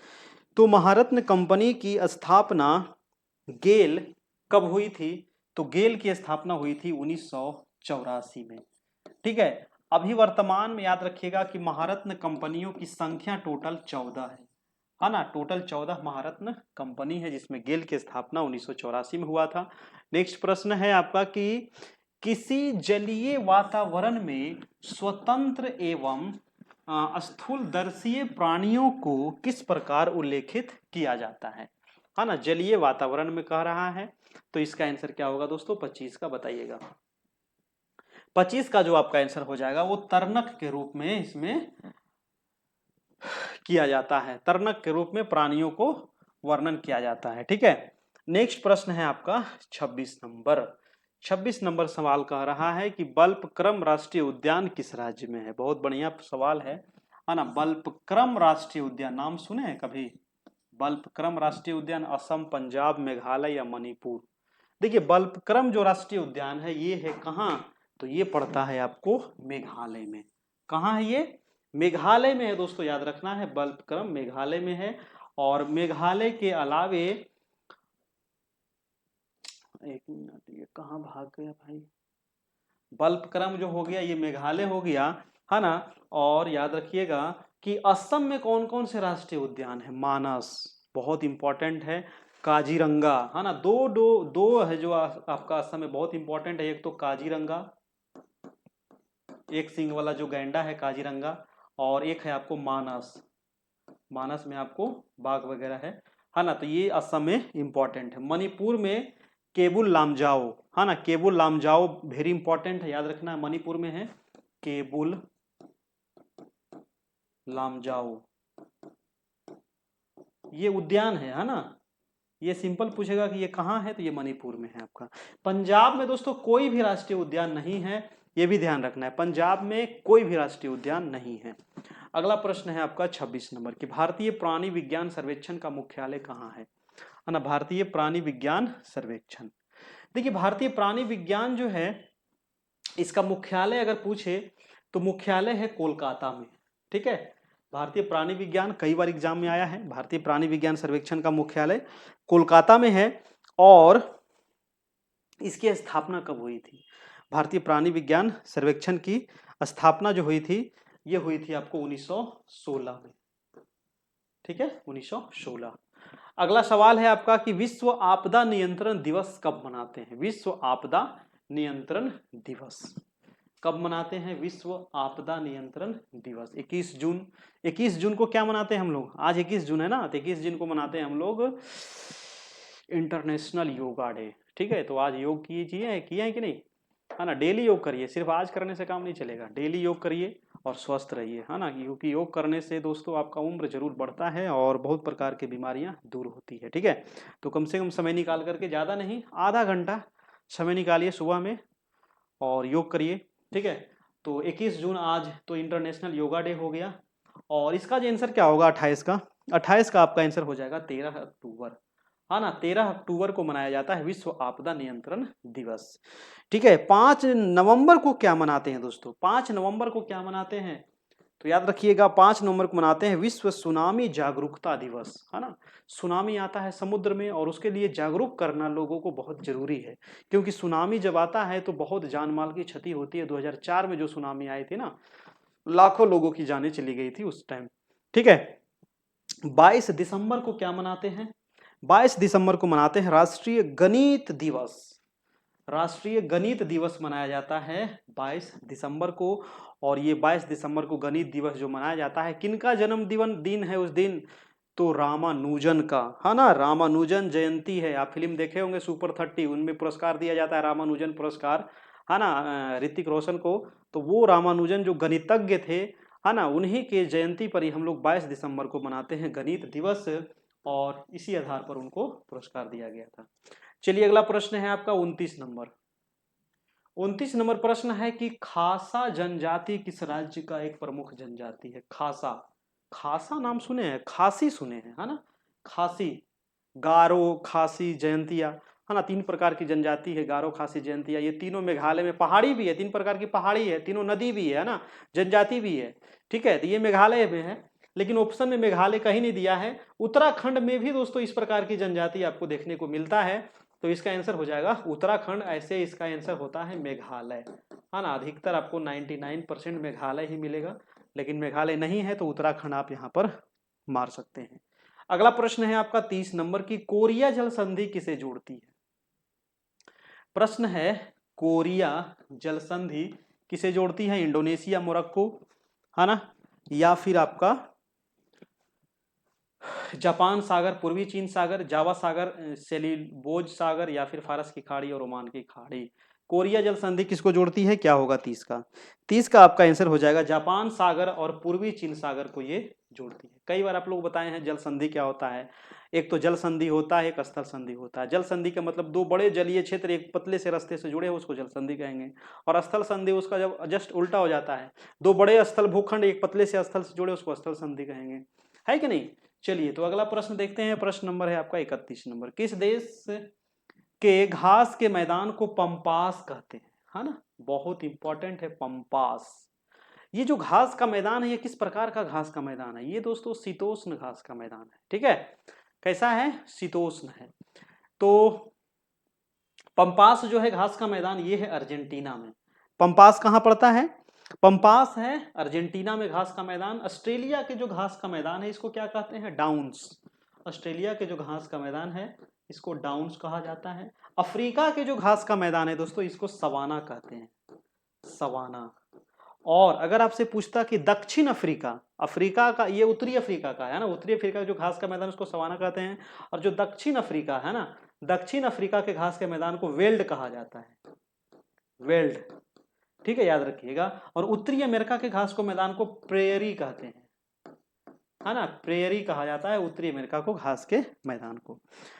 तो महारत्न कंपनी की स्थापना गेल कब हुई थी? तो गेल की स्थापना हुई थी 1984 में, ठीक है। अभी वर्तमान में याद रखिएगा कि महारत्न कंपनियों की संख्या टोटल 14 है ना, टोटल 14 महारत्न कंपनी है, जिसमें गेल की स्थापना 1984 में हुआ था। नेक्स्ट प्रश्न है आपका कि किसी जलीय वातावरण में स्वतंत्र एवं स्थूलदर्शी प्राणियों को किस प्रकार उल्लेखित किया जाता है ना, जलीय वातावरण में कह रहा है। तो इसका आंसर क्या होगा दोस्तों, 25 का बताइएगा। 25 का जो आपका आंसर हो जाएगा वो तर्नक के रूप में इसमें किया जाता है, तर्नक के रूप में प्राणियों को वर्णन किया जाता है, ठीक है। नेक्स्ट प्रश्न है आपका 26 नंबर। 26 नंबर सवाल कह रहा है कि बल्पक्रम राष्ट्रीय उद्यान किस राज्य में है? बहुत बढ़िया सवाल है ना। बल्पक्रम राष्ट्रीय उद्यान नाम सुने हैं कभी? बल्पक्रम राष्ट्रीय उद्यान असम, पंजाब, मेघालय या मणिपुर? देखिए बल्पक्रम जो राष्ट्रीय उद्यान है ये है कहाँ? तो ये पड़ता है आपको मेघालय में। कहाँ है ये? मेघालय में है दोस्तों, याद रखना है, बल्पक्रम मेघालय में है। और मेघालय के अलावे, एक मिनट, ये कहाँ भाग गया भाई? बल्पक्रम जो हो गया ये मेघालय हो गया, है ना। और याद रखिएगा कि असम में कौन कौन से राष्ट्रीय उद्यान है? मानस बहुत इंपॉर्टेंट है, काजीरंगा, है ना। दो दो दो है जो आपका असम में बहुत इंपॉर्टेंट है, एक तो काजीरंगा, एक सिंग वाला जो गैंडा है काजीरंगा, और एक है आपको मानस, मानस में आपको बाघ वगैरह है ना। तो ये असम में इंपॉर्टेंट है। मणिपुर में केबुल लामजाओ, है ना, केबुल लामजाओ वेरी इंपॉर्टेंट है, याद रखना है, मणिपुर में है केबुल लामजाओ, ये उद्यान है ना। ये सिंपल पूछेगा कि ये कहाँ है, तो ये मणिपुर में है आपका। पंजाब में दोस्तों कोई भी राष्ट्रीय उद्यान नहीं है, ये भी ध्यान रखना है, पंजाब में कोई भी राष्ट्रीय उद्यान नहीं है। अगला प्रश्न है आपका 26 नंबर की भारतीय प्राणी विज्ञान सर्वेक्षण का मुख्यालय कहाँ है ना। भारतीय प्राणी विज्ञान सर्वेक्षण, देखिए भारतीय प्राणी विज्ञान जो है इसका मुख्यालय अगर पूछे तो मुख्यालय है कोलकाता में, ठीक है। भारतीय प्राणी विज्ञान कई बार एग्जाम में आया है, भारतीय प्राणी विज्ञान सर्वेक्षण का मुख्यालय कोलकाता में है। और इसकी स्थापना कब हुई थी? भारतीय प्राणी विज्ञान सर्वेक्षण की स्थापना जो हुई थी ये हुई थी आपको 1916 में, ठीक है, 1916। अगला सवाल है आपका कि विश्व आपदा नियंत्रण दिवस कब मनाते हैं? विश्व आपदा नियंत्रण दिवस कब मनाते हैं? विश्व आपदा नियंत्रण दिवस 21 जून। 21 जून को क्या मनाते हैं हम लोग? आज 21 जून है ना, तो 21 जून को मनाते हैं हम लोग इंटरनेशनल योगा डे, ठीक है। तो आज योग कीजिए, किए हैं कि नहीं, है ना। डेली योग करिए, सिर्फ आज करने से काम नहीं चलेगा, डेली योग करिए और स्वस्थ रहिए, है ना, क्योंकि योग करने से दोस्तों आपका उम्र जरूर बढ़ता है और बहुत प्रकार की बीमारियां दूर होती है, ठीक है। तो कम से कम समय निकाल करके, ज़्यादा नहीं, आधा घंटा समय निकालिए सुबह में और योग करिए, ठीक है। तो 21 जून आज तो इंटरनेशनल योगा डे हो गया। और इसका जो आंसर क्या होगा 28 का? 28 का आपका आंसर हो जाएगा 13 अक्टूबर, हाँ ना। 13 अक्टूबर को मनाया जाता है विश्व आपदा नियंत्रण दिवस, ठीक है। 5 नवंबर को क्या मनाते हैं दोस्तों? 5 नवंबर को क्या मनाते हैं? तो याद रखिएगा 5 नवंबर को मनाते हैं विश्व सुनामी जागरूकता दिवस, है ना। सुनामी आता है समुद्र में और उसके लिए जागरूक करना लोगों को बहुत जरूरी है, क्योंकि सुनामी जब आता है तो बहुत जान माल की क्षति होती है। 2004 में जो सुनामी आई थी ना, लाखों लोगों की जानें चली गई थी उस टाइम, ठीक है। 22 दिसंबर को क्या मनाते हैं? 22 दिसंबर को मनाते हैं राष्ट्रीय गणित दिवस। राष्ट्रीय गणित दिवस मनाया जाता है 22 दिसंबर को। और ये 22 दिसंबर को गणित दिवस जो मनाया जाता है, किनका जन्म दिन है उस दिन? तो रामानुजन का, है ना, रामानुजन जयंती है। आप फिल्म देखे होंगे सुपर 30, उनमें पुरस्कार दिया जाता है रामानुजन पुरस्कार, है ना, ऋतिक रोशन को। तो वो रामानुजन जो गणितज्ञ थे, है ना, उन्हीं के जयंती पर ही हम लोग 22 दिसंबर को मनाते हैं गणित दिवस, और इसी आधार पर उनको पुरस्कार दिया गया था। चलिए अगला प्रश्न है आपका 29 नंबर। 29 नंबर प्रश्न है कि खासा जनजाति किस राज्य का एक प्रमुख जनजाति है? खासा, खासा नाम सुने हैं, खासी सुने हैं, है ना, खासी, गारो, खासी, जयंतिया, है ना। 3 प्रकार की जनजाति है, गारो, खासी, जयंतिया, ये तीनों मेघालय में। पहाड़ी भी है, 3 प्रकार की पहाड़ी है, तीनों नदी भी है ना, जनजाति भी है। ठीक है, तो ये मेघालय में है, लेकिन ऑप्शन में मेघालय कहीं नहीं दिया है। उत्तराखंड में भी दोस्तों इस प्रकार की जनजाति आपको देखने को मिलता है, तो इसका आंसर हो जाएगा उत्तराखंड। ऐसे इसका आंसर होता है मेघालय, है ना। अधिकतर आपको 99% मेघालय ही मिलेगा, लेकिन मेघालय नहीं है तो उत्तराखंड आप यहाँ पर मार सकते हैं। अगला प्रश्न है आपका 30 नंबर की, कोरिया जल संधि किसे जोड़ती है। प्रश्न है कोरिया जल संधि किसे जोड़ती है, इंडोनेशिया, मोरक्को, है ना, या फिर आपका जापान सागर, पूर्वी चीन सागर, जावा सागर, सेलिबोज सागर, या फिर फारस की खाड़ी और ओमान की खाड़ी। कोरिया जल संधि किसको जोड़ती है, क्या होगा 30 का। 30 का आपका आंसर हो जाएगा जापान सागर और पूर्वी चीन सागर को ये जोड़ती है। कई बार आप लोग बताए हैं जल संधि क्या होता है। एक तो जल संधि होता है, एक स्थल संधि होता है। जल संधि का मतलब दो बड़े जलीय क्षेत्र एक पतले से रास्ते से जुड़े हो, उसको जल संधि कहेंगे। और स्थल संधि उसका जब जस्ट उल्टा हो जाता है, दो बड़े स्थल भूखंड एक पतले से स्थल से जुड़े, उसको स्थल संधि कहेंगे, है कि नहीं। चलिए तो अगला प्रश्न देखते हैं। प्रश्न नंबर है आपका 31 नंबर, किस देश के घास के मैदान को पंपास कहते हैं, है ना। बहुत इंपॉर्टेंट है पंपास। ये जो घास का मैदान है, ये किस प्रकार का घास का मैदान है, ये दोस्तों शीतोष्ण घास का मैदान है। ठीक है, कैसा है, शीतोष्ण है। तो पंपास जो है घास का मैदान, ये है अर्जेंटीना में। पंपास कहाँ पड़ता है, पंपास है अर्जेंटीना में घास का मैदान। ऑस्ट्रेलिया के जो घास का मैदान है इसको क्या कहते हैं, डाउन्स। ऑस्ट्रेलिया के जो घास का मैदान है इसको डाउन्स कहा जाता है। अफ्रीका के जो घास का मैदान है दोस्तों इसको सवाना कहते हैं, सवाना। और अगर आपसे पूछता कि दक्षिण अफ्रीका, अफ्रीका का ये उत्तरी अफ्रीका का है ना, उत्तरी अफ्रीका का जो घास का मैदान उसको सवाना कहते हैं। और जो दक्षिण अफ्रीका है ना, दक्षिण अफ्रीका के घास के मैदान को वेल्ड कहा जाता है, वेल्ड। ठीक है, याद रखिएगा। और उत्तरी अमेरिका के घास को मैदान को प्रेयरी कहते हैं, है ना, प्रेयरी कहा जाता है उत्तरी अमेरिका को घास के मैदान को।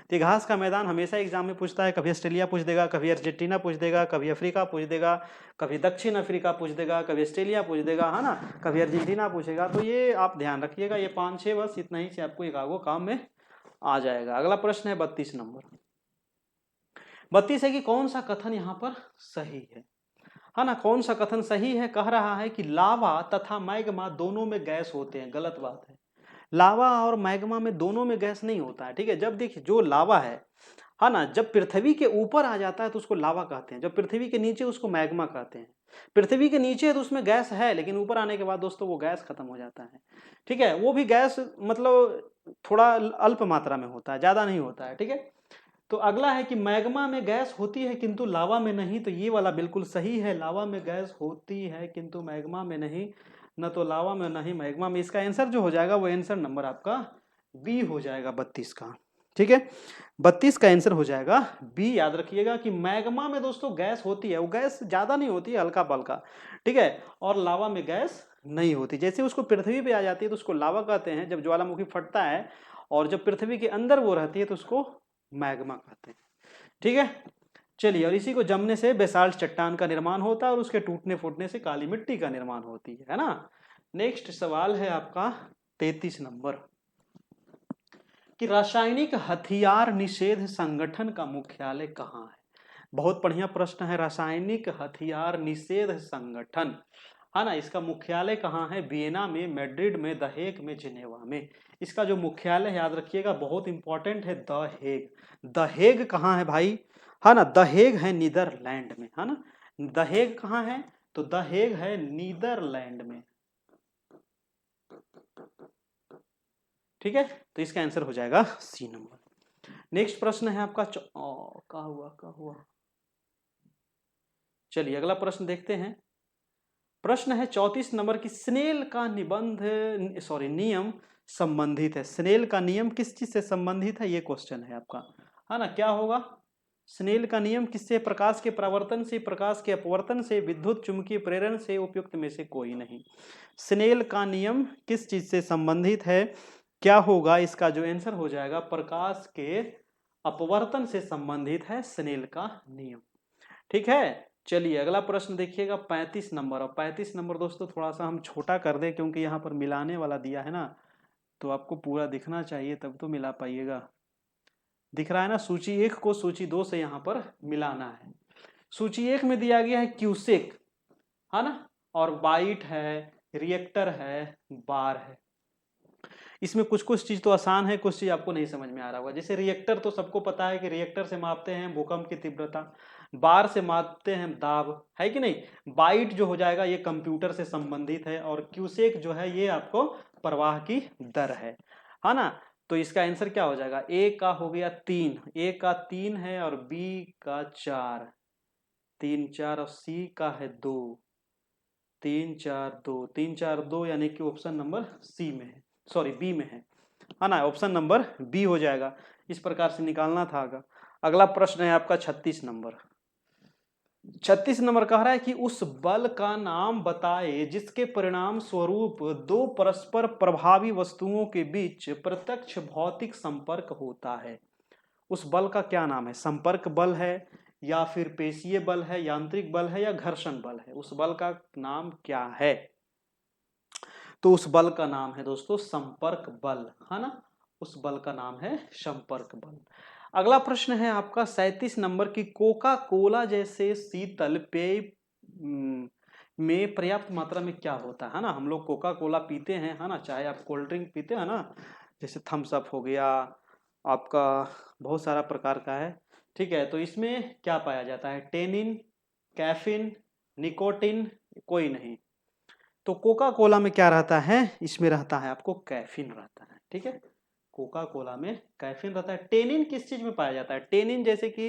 तो घास का मैदान हमेशा एग्जाम में पूछता है, कभी ऑस्ट्रेलिया पूछ देगा, कभी अर्जेंटीना पूछ देगा, कभी अफ्रीका पूछ देगा, कभी दक्षिण अफ्रीका पूछ देगा, कभी ऑस्ट्रेलिया पूछ देगा, है ना, कभी अर्जेंटीना पूछेगा। तो ये आप ध्यान रखिएगा, ये 5-6 बस इतना ही से आपको एकागो काम में आ जाएगा। अगला प्रश्न है 32 नंबर। 32 है कि कौन सा कथन यहाँ पर सही है ना, कौन सा कथन सही है। कह रहा है कि लावा तथा मैग्मा दोनों में गैस होते हैं, गलत बात है। लावा और मैग्मा में दोनों में गैस नहीं होता है। ठीक है, जब देखिए जो लावा है ना, जब पृथ्वी के ऊपर आ जाता है तो उसको लावा कहते हैं, जब पृथ्वी के नीचे उसको मैग्मा कहते हैं। पृथ्वी के नीचे है तो उसमें गैस है, लेकिन ऊपर आने के बाद दोस्तों वो गैस खत्म हो जाता है। ठीक है, वो भी गैस मतलब थोड़ा अल्प मात्रा में होता है, ज्यादा नहीं होता है। ठीक है, तो अगला है कि मैग्मा में गैस होती है किंतु लावा में नहीं, तो ये वाला बिल्कुल सही है। लावा में गैस होती है किंतु मैग्मा में नहीं, न तो लावा में नहीं मैग्मा में। इसका आंसर जो हो जाएगा वो आंसर नंबर आपका बी हो जाएगा 32 का। ठीक है, 32 का आंसर हो जाएगा बी। याद रखिएगा कि मैग्मा में दोस्तों गैस होती है, वो गैस ज्यादा नहीं होती है, हल्का पल्का। ठीक है, और लावा में गैस नहीं होती। जैसे उसको पृथ्वी पे आ जाती है तो उसको लावा कहते हैं, जब ज्वालामुखी फटता है, और जब पृथ्वी के अंदर वो रहती है तो उसको मैग्मा कहते हैं। ठीक है, चलिए, और इसी को जमने से बेसाल्ट चट्टान का निर्माण होता है और उसके टूटने फूटने से काली मिट्टी का निर्माण होती है ना। नेक्स्ट सवाल है आपका 33 नंबर कि रासायनिक हथियार निषेध संगठन का मुख्यालय कहाँ है। बहुत बढ़िया प्रश्न है। रासायनिक हथियार निषेध संगठन, है ना, इसका मुख्यालय कहाँ है, वियना में, मैड्रिड में, द हेग में, जिनेवा में। इसका जो मुख्यालय याद रखिएगा, बहुत इंपॉर्टेंट है, द हेग। द हेग कहाँ है भाई, है ना, द हेग है नीदरलैंड में, है ना। द हेग कहाँ है, तो द हेग है नीदरलैंड में। ठीक है, तो इसका आंसर हो जाएगा सी नंबर। नेक्स्ट प्रश्न है आपका क्या हुआ। चलिए अगला प्रश्न देखते हैं। प्रश्न है 34 नंबर की, स्नेल का नियम संबंधित है। स्नेल का नियम किस चीज से संबंधित है, ये क्वेश्चन है आपका, है ना। क्या होगा, स्नेल का नियम किससे, प्रकाश के परावर्तन से, प्रकाश के अपवर्तन से, विद्युत चुंबकीय प्रेरण से, उपयुक्त में से कोई नहीं। स्नेल का नियम किस चीज से संबंधित है, क्या होगा, इसका जो आंसर हो जाएगा प्रकाश के अपवर्तन से संबंधित है स्नेल का नियम। ठीक है, चलिए अगला प्रश्न देखिएगा 35 नंबर। और 35 नंबर दोस्तों थोड़ा सा हम छोटा कर दें क्योंकि यहाँ पर मिलाने वाला दिया है ना, तो आपको पूरा दिखना चाहिए तब तो मिला पाइएगा। दिख रहा है ना, सूची 1 को सूची 2 से यहाँ पर मिलाना है। सूची 1 में दिया गया है क्यूसेक, है ना, और बाइट है, रिएक्टर है, बार है। इसमें कुछ कुछ चीज तो आसान है, कुछ चीज आपको नहीं समझ में आ रहा होगा। जैसे रिएक्टर तो सबको पता है कि रिएक्टर से मापते हैं भूकंप की तीव्रता, बार से मापते हैं दाब, है कि नहीं। बाइट जो हो जाएगा ये कंप्यूटर से संबंधित है, और क्यूसेक जो है ये आपको प्रवाह की दर है ना। तो इसका आंसर क्या हो जाएगा, ए का हो गया 3, ए का 3 है, और बी का 4, 3 4, और सी का है 2, 3 4 2, 3 4 2, यानी कि ऑप्शन नंबर सी में है, सॉरी बी में है ना, ऑप्शन नंबर बी हो जाएगा। इस प्रकार से निकालना था। अगला प्रश्न है आपका 36 नंबर। 36 नंबर कह रहा है कि उस बल का नाम बताए जिसके परिणाम स्वरूप दो परस्पर प्रभावी वस्तुओं के बीच प्रत्यक्ष भौतिक संपर्क होता है। उस बल का क्या नाम है, संपर्क बल है, या फिर पेशीय बल है, यांत्रिक बल है, या घर्षण बल है। उस बल का नाम क्या है। तो उस बल का नाम है दोस्तों संपर्क बल, है ना। उस बल का नाम है संपर्क बल। अगला प्रश्न है आपका 37 नंबर की कोका कोला जैसे शीतल पेय में पर्याप्त मात्रा में क्या होता है ना। हम लोग कोका कोला पीते हैं, है ना, चाहे आप कोल्ड ड्रिंक पीते हैं ना, जैसे थम्स अप हो गया आपका, बहुत सारा प्रकार का है, ठीक है। तो इसमें क्या पाया जाता है, टेनिन, कैफीन, निकोटिन, कोई नहीं। तो कोका कोला में क्या रहता है, इसमें रहता है आपको कैफीन रहता है, ठीक है। कोका कोला में कैफीन रहता है। टेनिन किस चीज में पाया जाता है, टेनिन जैसे कि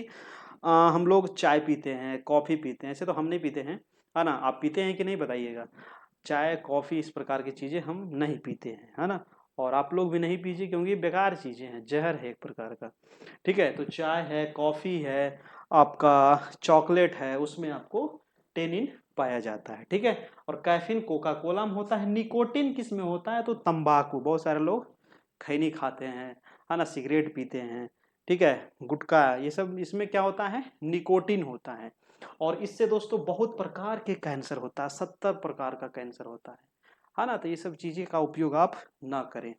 हम लोग चाय पीते हैं, कॉफी पीते हैं, ऐसे तो हम नहीं पीते हैं, है ना। आप पीते हैं कि नहीं बताइएगा। चाय कॉफी इस प्रकार की चीजें हम नहीं पीते हैं, है ना। और आप लोग भी नहीं पीजिए, क्योंकि बेकार चीजें हैं, जहर है एक प्रकार का, ठीक है। तो चाय है, कॉफी है, आपका चॉकलेट है, उसमें आपको टेनिन पाया जाता है, ठीक है। और कैफीन कोका कोला में होता है। निकोटिन किस में होता है, तो तंबाकू, बहुत सारे लोग खैनी खाते हैं, है ना, सिगरेट पीते हैं, ठीक है, गुटखा, ये सब इसमें क्या होता है, निकोटिन होता है। और इससे दोस्तों बहुत प्रकार के कैंसर होता है, 70 प्रकार का कैंसर होता है ना। तो ये सब चीजें का उपयोग आप ना करें।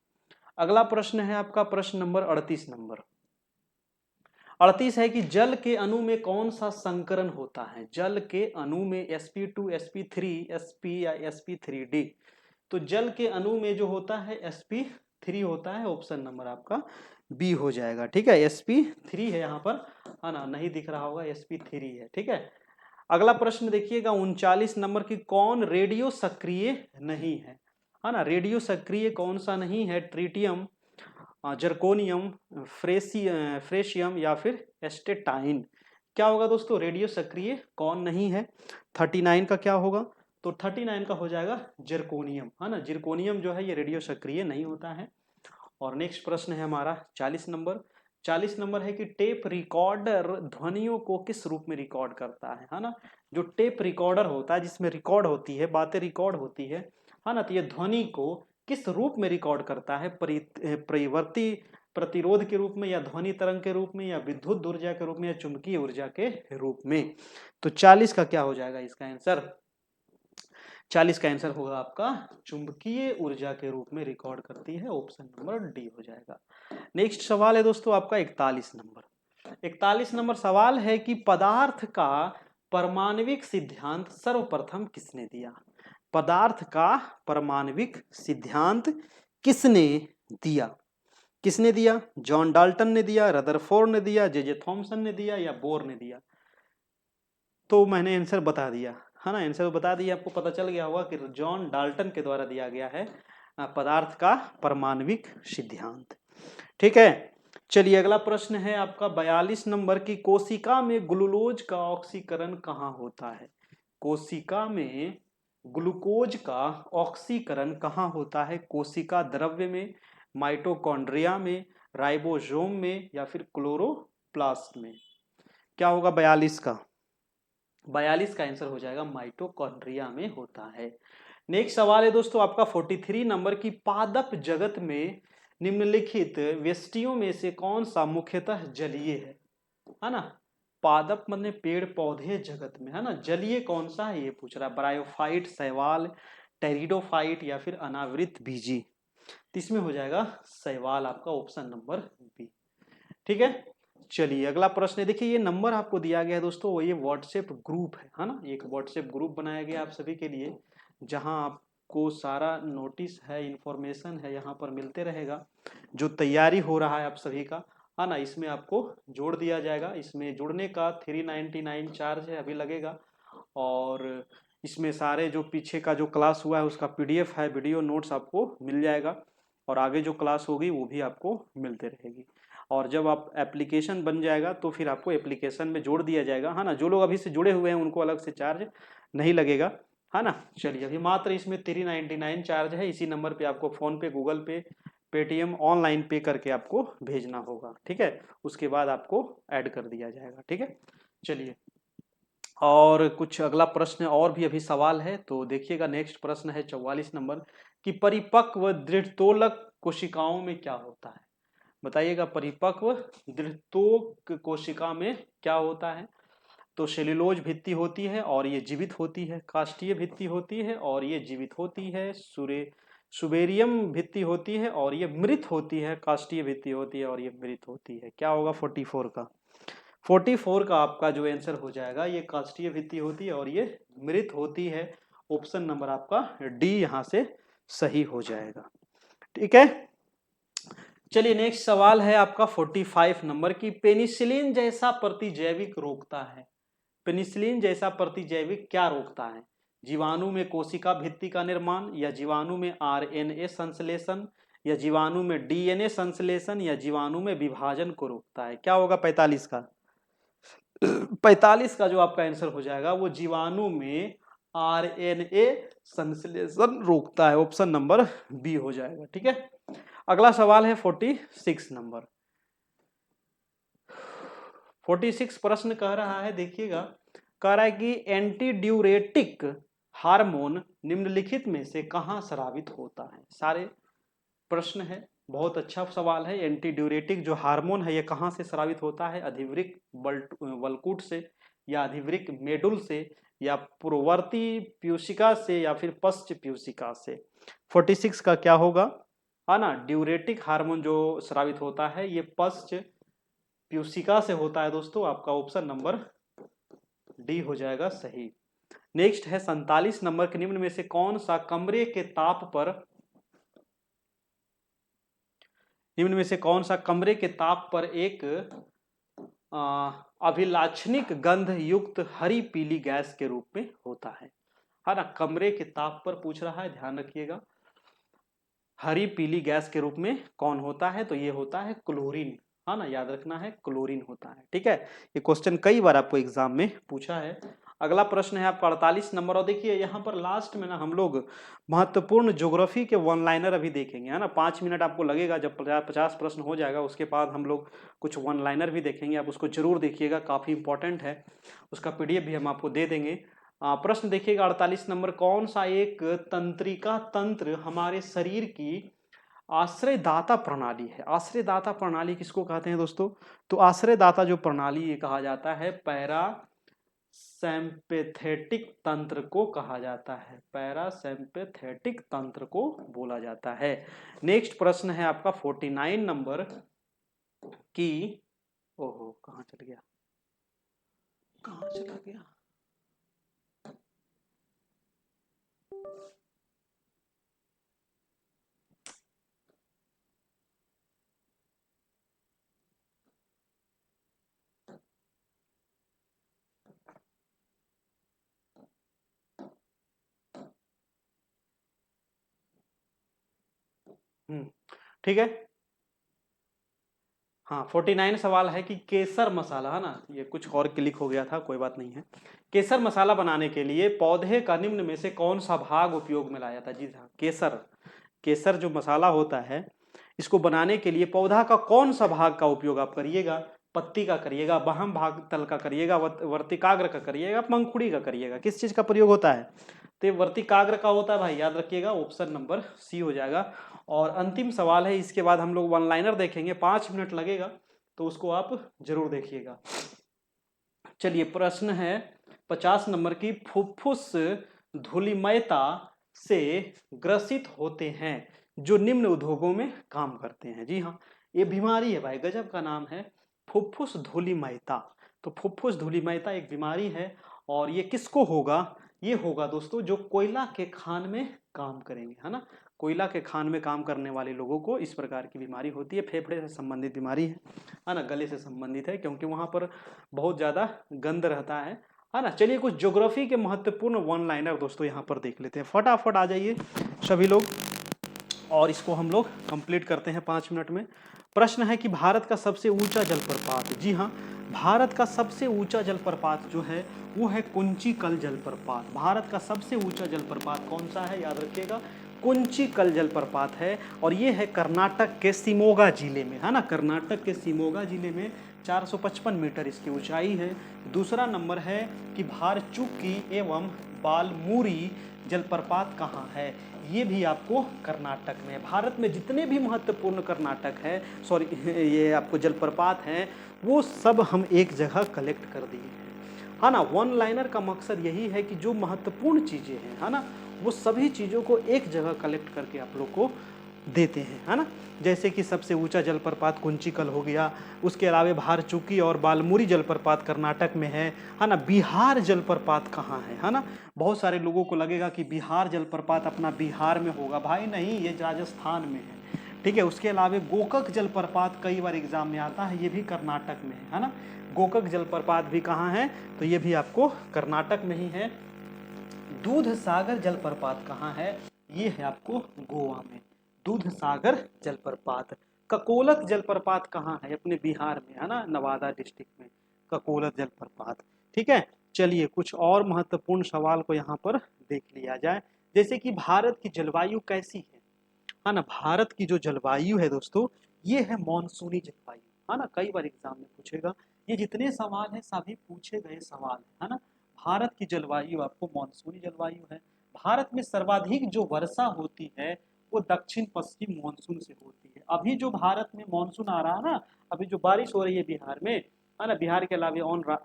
अगला प्रश्न है आपका प्रश्न नंबर 38 नंबर। 38 है कि जल के अणु में कौन सा संकरण होता है। जल के अणु में sp2, sp3, sp या sp3d। तो जल के अणु में जो होता है sp3 होता है, ऑप्शन नंबर आपका बी हो जाएगा, ठीक है। sp3 है यहाँ पर, है ना, नहीं दिख रहा होगा, sp3 है, ठीक है। अगला प्रश्न देखिएगा 39 नंबर की, कौन रेडियो सक्रिय नहीं है ना। रेडियो सक्रिय कौन सा नहीं है, ट्रीटियम, जर्कोनियम, फ्रेशियम, या फिर एस्टेटाइन। क्या होगा दोस्तों, रेडियो सक्रिय कौन नहीं है। 39 का क्या होगा, तो 39 का हो जाएगा जर्कोनियम, है ना। जर्कोनियम जो है ये रेडियो सक्रिय नहीं होता है। और नेक्स्ट प्रश्न है हमारा 40 नंबर। 40 नंबर है कि टेप रिकॉर्डर ध्वनियों को किस रूप में रिकॉर्ड करता है ना। जो टेप रिकॉर्डर होता है, जिसमें रिकॉर्ड होती है, बातें रिकॉर्ड होती है ना, तो ये ध्वनि को किस रूप में रिकॉर्ड करता है, परिवर्ती प्रतिरोध के रूप में, या ध्वनि तरंग के रूप में, या विद्युत ऊर्जा के रूप में, या चुंबकीय ऊर्जा के रूप में। तो 40 का क्या हो जाएगा इसका आंसर, 40 का आंसर होगा आपका चुंबकीय ऊर्जा के रूप में रिकॉर्ड करती है, ऑप्शन नंबर डी हो जाएगा। नेक्स्ट सवाल है दोस्तों आपका 41 नंबर। 41 नंबर सवाल है कि पदार्थ का परमाणविक सिद्धांत सर्वप्रथम किसने दिया। पदार्थ का परमाणविक सिद्धांत किसने दिया, किसने दिया, जॉन डाल्टन ने दिया, रदरफोर्ड ने दिया, जे थॉमसन ने दिया, या बोर ने दिया। तो मैंने आंसर बता दिया, है ना, आंसर बता दिया, आपको पता चल गया होगा कि जॉन डाल्टन के द्वारा दिया गया है पदार्थ का परमाणविक सिद्धांत, ठीक है। चलिए अगला प्रश्न है आपका 42 नंबर की, कोशिका में ग्लूकोज का ऑक्सीकरण कहाँ होता है। कोशिका में ग्लूकोज का ऑक्सीकरण कहाँ होता है, कोशिका द्रव्य में, माइटोकॉन्ड्रिया में, राइबोसोम में, या फिर क्लोरोप्लास्ट में। क्या होगा 42 का, 42 का आंसर हो जाएगा माइटोकॉन्ड्रिया में होता है। नेक्स्ट सवाल है दोस्तों आपका 43 नंबर की, पादप जगत में निम्नलिखित व्यष्टियों में से कौन सा मुख्यतः जलीय है ना। पादप मतलब पेड़ पौधे जगत में, है ना, जलीय कौन सा है ये पूछ रहा है। ब्रायोफाइट, शैवाल, टेरिडोफाइट, या फिर अनावृत बीजी। तो इसमें हो जाएगा शैवाल आपका, ऑप्शन नंबर बी, ठीक है। चलिए अगला प्रश्न है, देखिए ये नंबर आपको दिया गया है दोस्तों, वो ये व्हाट्सएप ग्रुप है ना, एक व्हाट्सएप ग्रुप बनाया गया आप सभी के लिए, जहां आपको सारा नोटिस है, इंफॉर्मेशन है, यहाँ पर मिलते रहेगा। जो तैयारी हो रहा है आप सभी का, है ना, इसमें आपको जोड़ दिया जाएगा। इसमें जुड़ने का 399 चार्ज है, अभी लगेगा। और इसमें सारे जो पीछे का जो क्लास हुआ है उसका पीडीएफ है, वीडियो नोट्स आपको मिल जाएगा। और आगे जो क्लास होगी वो भी आपको मिलते रहेगी। और जब आप एप्लीकेशन बन जाएगा तो फिर आपको एप्लीकेशन में जोड़ दिया जाएगा, है ना। जो लोग अभी से जुड़े हुए हैं उनको अलग से चार्ज नहीं लगेगा, है ना। चलिए अभी मात्र इसमें 399 चार्ज है। इसी नंबर पे आपको फोन पे, गूगल पे, पेटीएम ऑनलाइन पे करके आपको भेजना होगा, ठीक है। उसके बाद आपको ऐड कर दिया जाएगा, ठीक है। चलिए और कुछ अगला प्रश्न और भी अभी सवाल है तो देखिएगा। नेक्स्ट प्रश्न है 44 नंबर कि परिपक्व दृढ़तोलक कोशिकाओं में क्या होता है। बताइएगा, परिपक्व दृढ़तोलक कोशिका में क्या होता है। तो सेल्यूलोज भित्ति होती है और ये जीवित होती है, काष्ठीय भित्ति होती है और ये जीवित होती है, सुबेरियम भित्ति होती है और ये मृत होती है, काष्ठीय भित्ति होती है और ये मृत होती है। क्या होगा 44 का? 44 का आपका जो आंसर हो जाएगा, ये काष्ठीय भित्ति होती है और ये मृत होती है। ऑप्शन नंबर आपका डी यहाँ से सही हो जाएगा, ठीक है। चलिए नेक्स्ट सवाल है आपका 45 नंबर की, पेनिसिलिन जैसा प्रतिजैविक रोकता है। पेनिसिलिन जैसा प्रतिजैविक क्या रोकता है? जीवाणु में कोशिका भित्ति का निर्माण, या जीवाणु में आरएनए संश्लेषण, या जीवाणु में डीएनए संश्लेषण, या जीवाणु में विभाजन को रोकता है। क्या होगा 45 का? 45 का जो आपका आंसर हो जाएगा वो जीवाणु में आरएनए संश्लेषण रोकता है। ऑप्शन नंबर बी हो जाएगा, ठीक है। अगला सवाल है 46 नंबर। 46 प्रश्न कह रहा है, देखिएगा, कह रहा है कि एंटी ड्यूरेटिक हार्मोन निम्नलिखित में से कहां स्रावित होता है। सारे प्रश्न है, बहुत अच्छा सवाल है। एंटी ड्यूरेटिक जो हार्मोन है ये कहां से स्रावित होता है? अधिवृक्क वल्कुट से, या अधिवृक्क मेडुल से, या पूर्ववर्ती प्यूसिका से, या फिर पश्च प्यूसिका से। 46 का क्या होगा, है ना। ड्यूरेटिक हार्मोन जो स्रावित होता है ये पश्च प्यूसिका से होता है दोस्तों। आपका ऑप्शन नंबर डी हो जाएगा सही। नेक्स्ट है 47 नंबर के, निम्न में से कौन सा कमरे के ताप पर, निम्न में से कौन सा कमरे के ताप पर एक अभिलाक्षणिक गंध युक्त हरी पीली गैस के रूप में होता है ना। कमरे के ताप पर पूछ रहा है, ध्यान रखिएगा। हरी पीली गैस के रूप में कौन होता है? तो ये होता है क्लोरीन, है ना, याद रखना है क्लोरीन होता है, ठीक है। ये क्वेश्चन कई बार आपको एग्जाम में पूछा है। अगला प्रश्न है आपका 48 नंबर, और देखिए यहाँ पर लास्ट में ना हम लोग महत्वपूर्ण ज्योग्राफी के वन लाइनर अभी देखेंगे, है ना। 5 मिनट आपको लगेगा, जब 50 प्रश्न हो जाएगा उसके बाद हम लोग कुछ वन लाइनर भी देखेंगे। आप उसको जरूर देखिएगा, काफी इंपॉर्टेंट है। उसका पीडीएफ भी हम आपको दे देंगे। प्रश्न देखिएगा 48 नंबर, कौन सा एक तंत्रिका तंत्र हमारे शरीर की आश्रयदाता प्रणाली है। आश्रयदाता प्रणाली किसको कहते हैं दोस्तों? तो आश्रयदाता जो प्रणाली ये कहा जाता है पैरासिम्पैथेटिक तंत्र को कहा जाता है। पैरासिम्पैथेटिक तंत्र को बोला जाता है। नेक्स्ट प्रश्न है आपका 49 नंबर की, ओहो कहाँ चल गया, कहाँ चला गया। ठीक है। हाँ 49 सवाल है कि केसर मसाला, है ना, ये कुछ और क्लिक हो गया था, कोई बात नहीं है। केसर मसाला बनाने के लिए पौधे का निम्न में से कौन सा भाग उपयोग में लाया जाता है? जी हाँ, केसर, केसर जो मसाला होता है इसको बनाने के लिए पौधा का कौन सा भाग का उपयोग आप करिएगा? पत्ती का करिएगा, बाह्य भाग तल का करिएगा, वर्तिकाग्र का करिएगा, पंखुड़ी का करिएगा। किस चीज का प्रयोग होता है? तो वर्तिकाग्र का होता है भाई, याद रखिएगा। ऑप्शन नंबर सी हो जाएगा। और अंतिम सवाल है, इसके बाद हम लोग वन लाइनर देखेंगे, 5 मिनट लगेगा, तो उसको आप जरूर देखिएगा। चलिए प्रश्न है 50 नंबर की, फुफ्फुस धूलिमयता से ग्रसित होते हैं जो निम्न उद्योगों में काम करते हैं। जी हाँ, ये बीमारी है भाई, गजब का नाम है। फुफ्फुस धूलिमयता। तो फुफ्फुस धूलिमयता एक बीमारी है और ये किसको होगा? ये होगा दोस्तों जो कोयला के खान में काम करेंगे, है ना। कोयला के खान में काम करने वाले लोगों को इस प्रकार की बीमारी होती है। फेफड़े से संबंधित बीमारी है ना, गले से संबंधित है क्योंकि वहां पर बहुत ज्यादा गंद रहता है ना। चलिए कुछ ज्योग्राफी के महत्वपूर्ण वन लाइनर दोस्तों यहाँ पर देख लेते हैं। फटाफट आ जाइए सभी लोग और इसको हम लोग कंप्लीट करते हैं 5 मिनट में। प्रश्न है कि भारत का सबसे ऊंचा जलप्रपात। जी हाँ, भारत का सबसे ऊंचा जलप्रपात जो है वो है कुंचिकल जलप्रपात। भारत का सबसे ऊंचा जलप्रपात कौन सा है? याद रखिएगा, कुंचिकल जलप्रपात है और ये है कर्नाटक के शिमोगा जिले में, है ना। कर्नाटक के शिमोगा जिले में 455 मीटर इसकी ऊंचाई है। दूसरा नंबर है कि भारचुकी एवं बालमूरी जलप्रपात कहाँ है? ये भी आपको कर्नाटक में। भारत में जितने भी महत्वपूर्ण कर्नाटक है, सॉरी ये आपको जलप्रपात हैं, वो सब हम एक जगह कलेक्ट कर दिए हैं, है ना। वन लाइनर का मकसद यही है कि जो महत्वपूर्ण चीज़ें हैं, है ना, वो सभी चीज़ों को एक जगह कलेक्ट करके आप लोग को देते हैं, है ना। जैसे कि सबसे ऊंचा जलप्रपात कुंचिकल हो गया, उसके अलावा भारचुकी और बालमूरी जलप्रपात कर्नाटक में है ना। बिहार जलप्रपात कहाँ है ना। बहुत सारे लोगों को लगेगा कि बिहार जलप्रपात अपना बिहार में होगा, भाई नहीं, ये राजस्थान में है, ठीक है। उसके अलावा गोकक जलप्रपात कई बार एग्जाम में आता है, ये भी कर्नाटक में है ना। गोकक जलप्रपात भी कहाँ है? तो ये भी आपको कर्नाटक में ही है। दूध सागर जलप्रपात कहाँ है? ये है आपको गोवा में, दूध सागर जलप्रपात। ककोलत जलप्रपात कहाँ है? अपने बिहार में, है ना, नवादा डिस्ट्रिक्ट में ककोलत जलप्रपात, ठीक है। चलिए कुछ और महत्वपूर्ण सवाल को यहाँ पर देख लिया जाए। जैसे कि भारत की जलवायु कैसी है ना। भारत की जो जलवायु है दोस्तों, ये है मॉनसूनी जलवायु, है ना। कई बार एग्जाम में पूछेगा, ये जितने सवाल है सभी पूछे गए सवाल है ना। भारत की जलवायु आपको मॉनसूनी जलवायु है। भारत में सर्वाधिक जो वर्षा होती है वो दक्षिण पश्चिम मानसून से होती है। अभी जो भारत में मानसून आ रहा है ना, अभी जो बारिश हो रही है बिहार में, है ना, बिहार के अलावा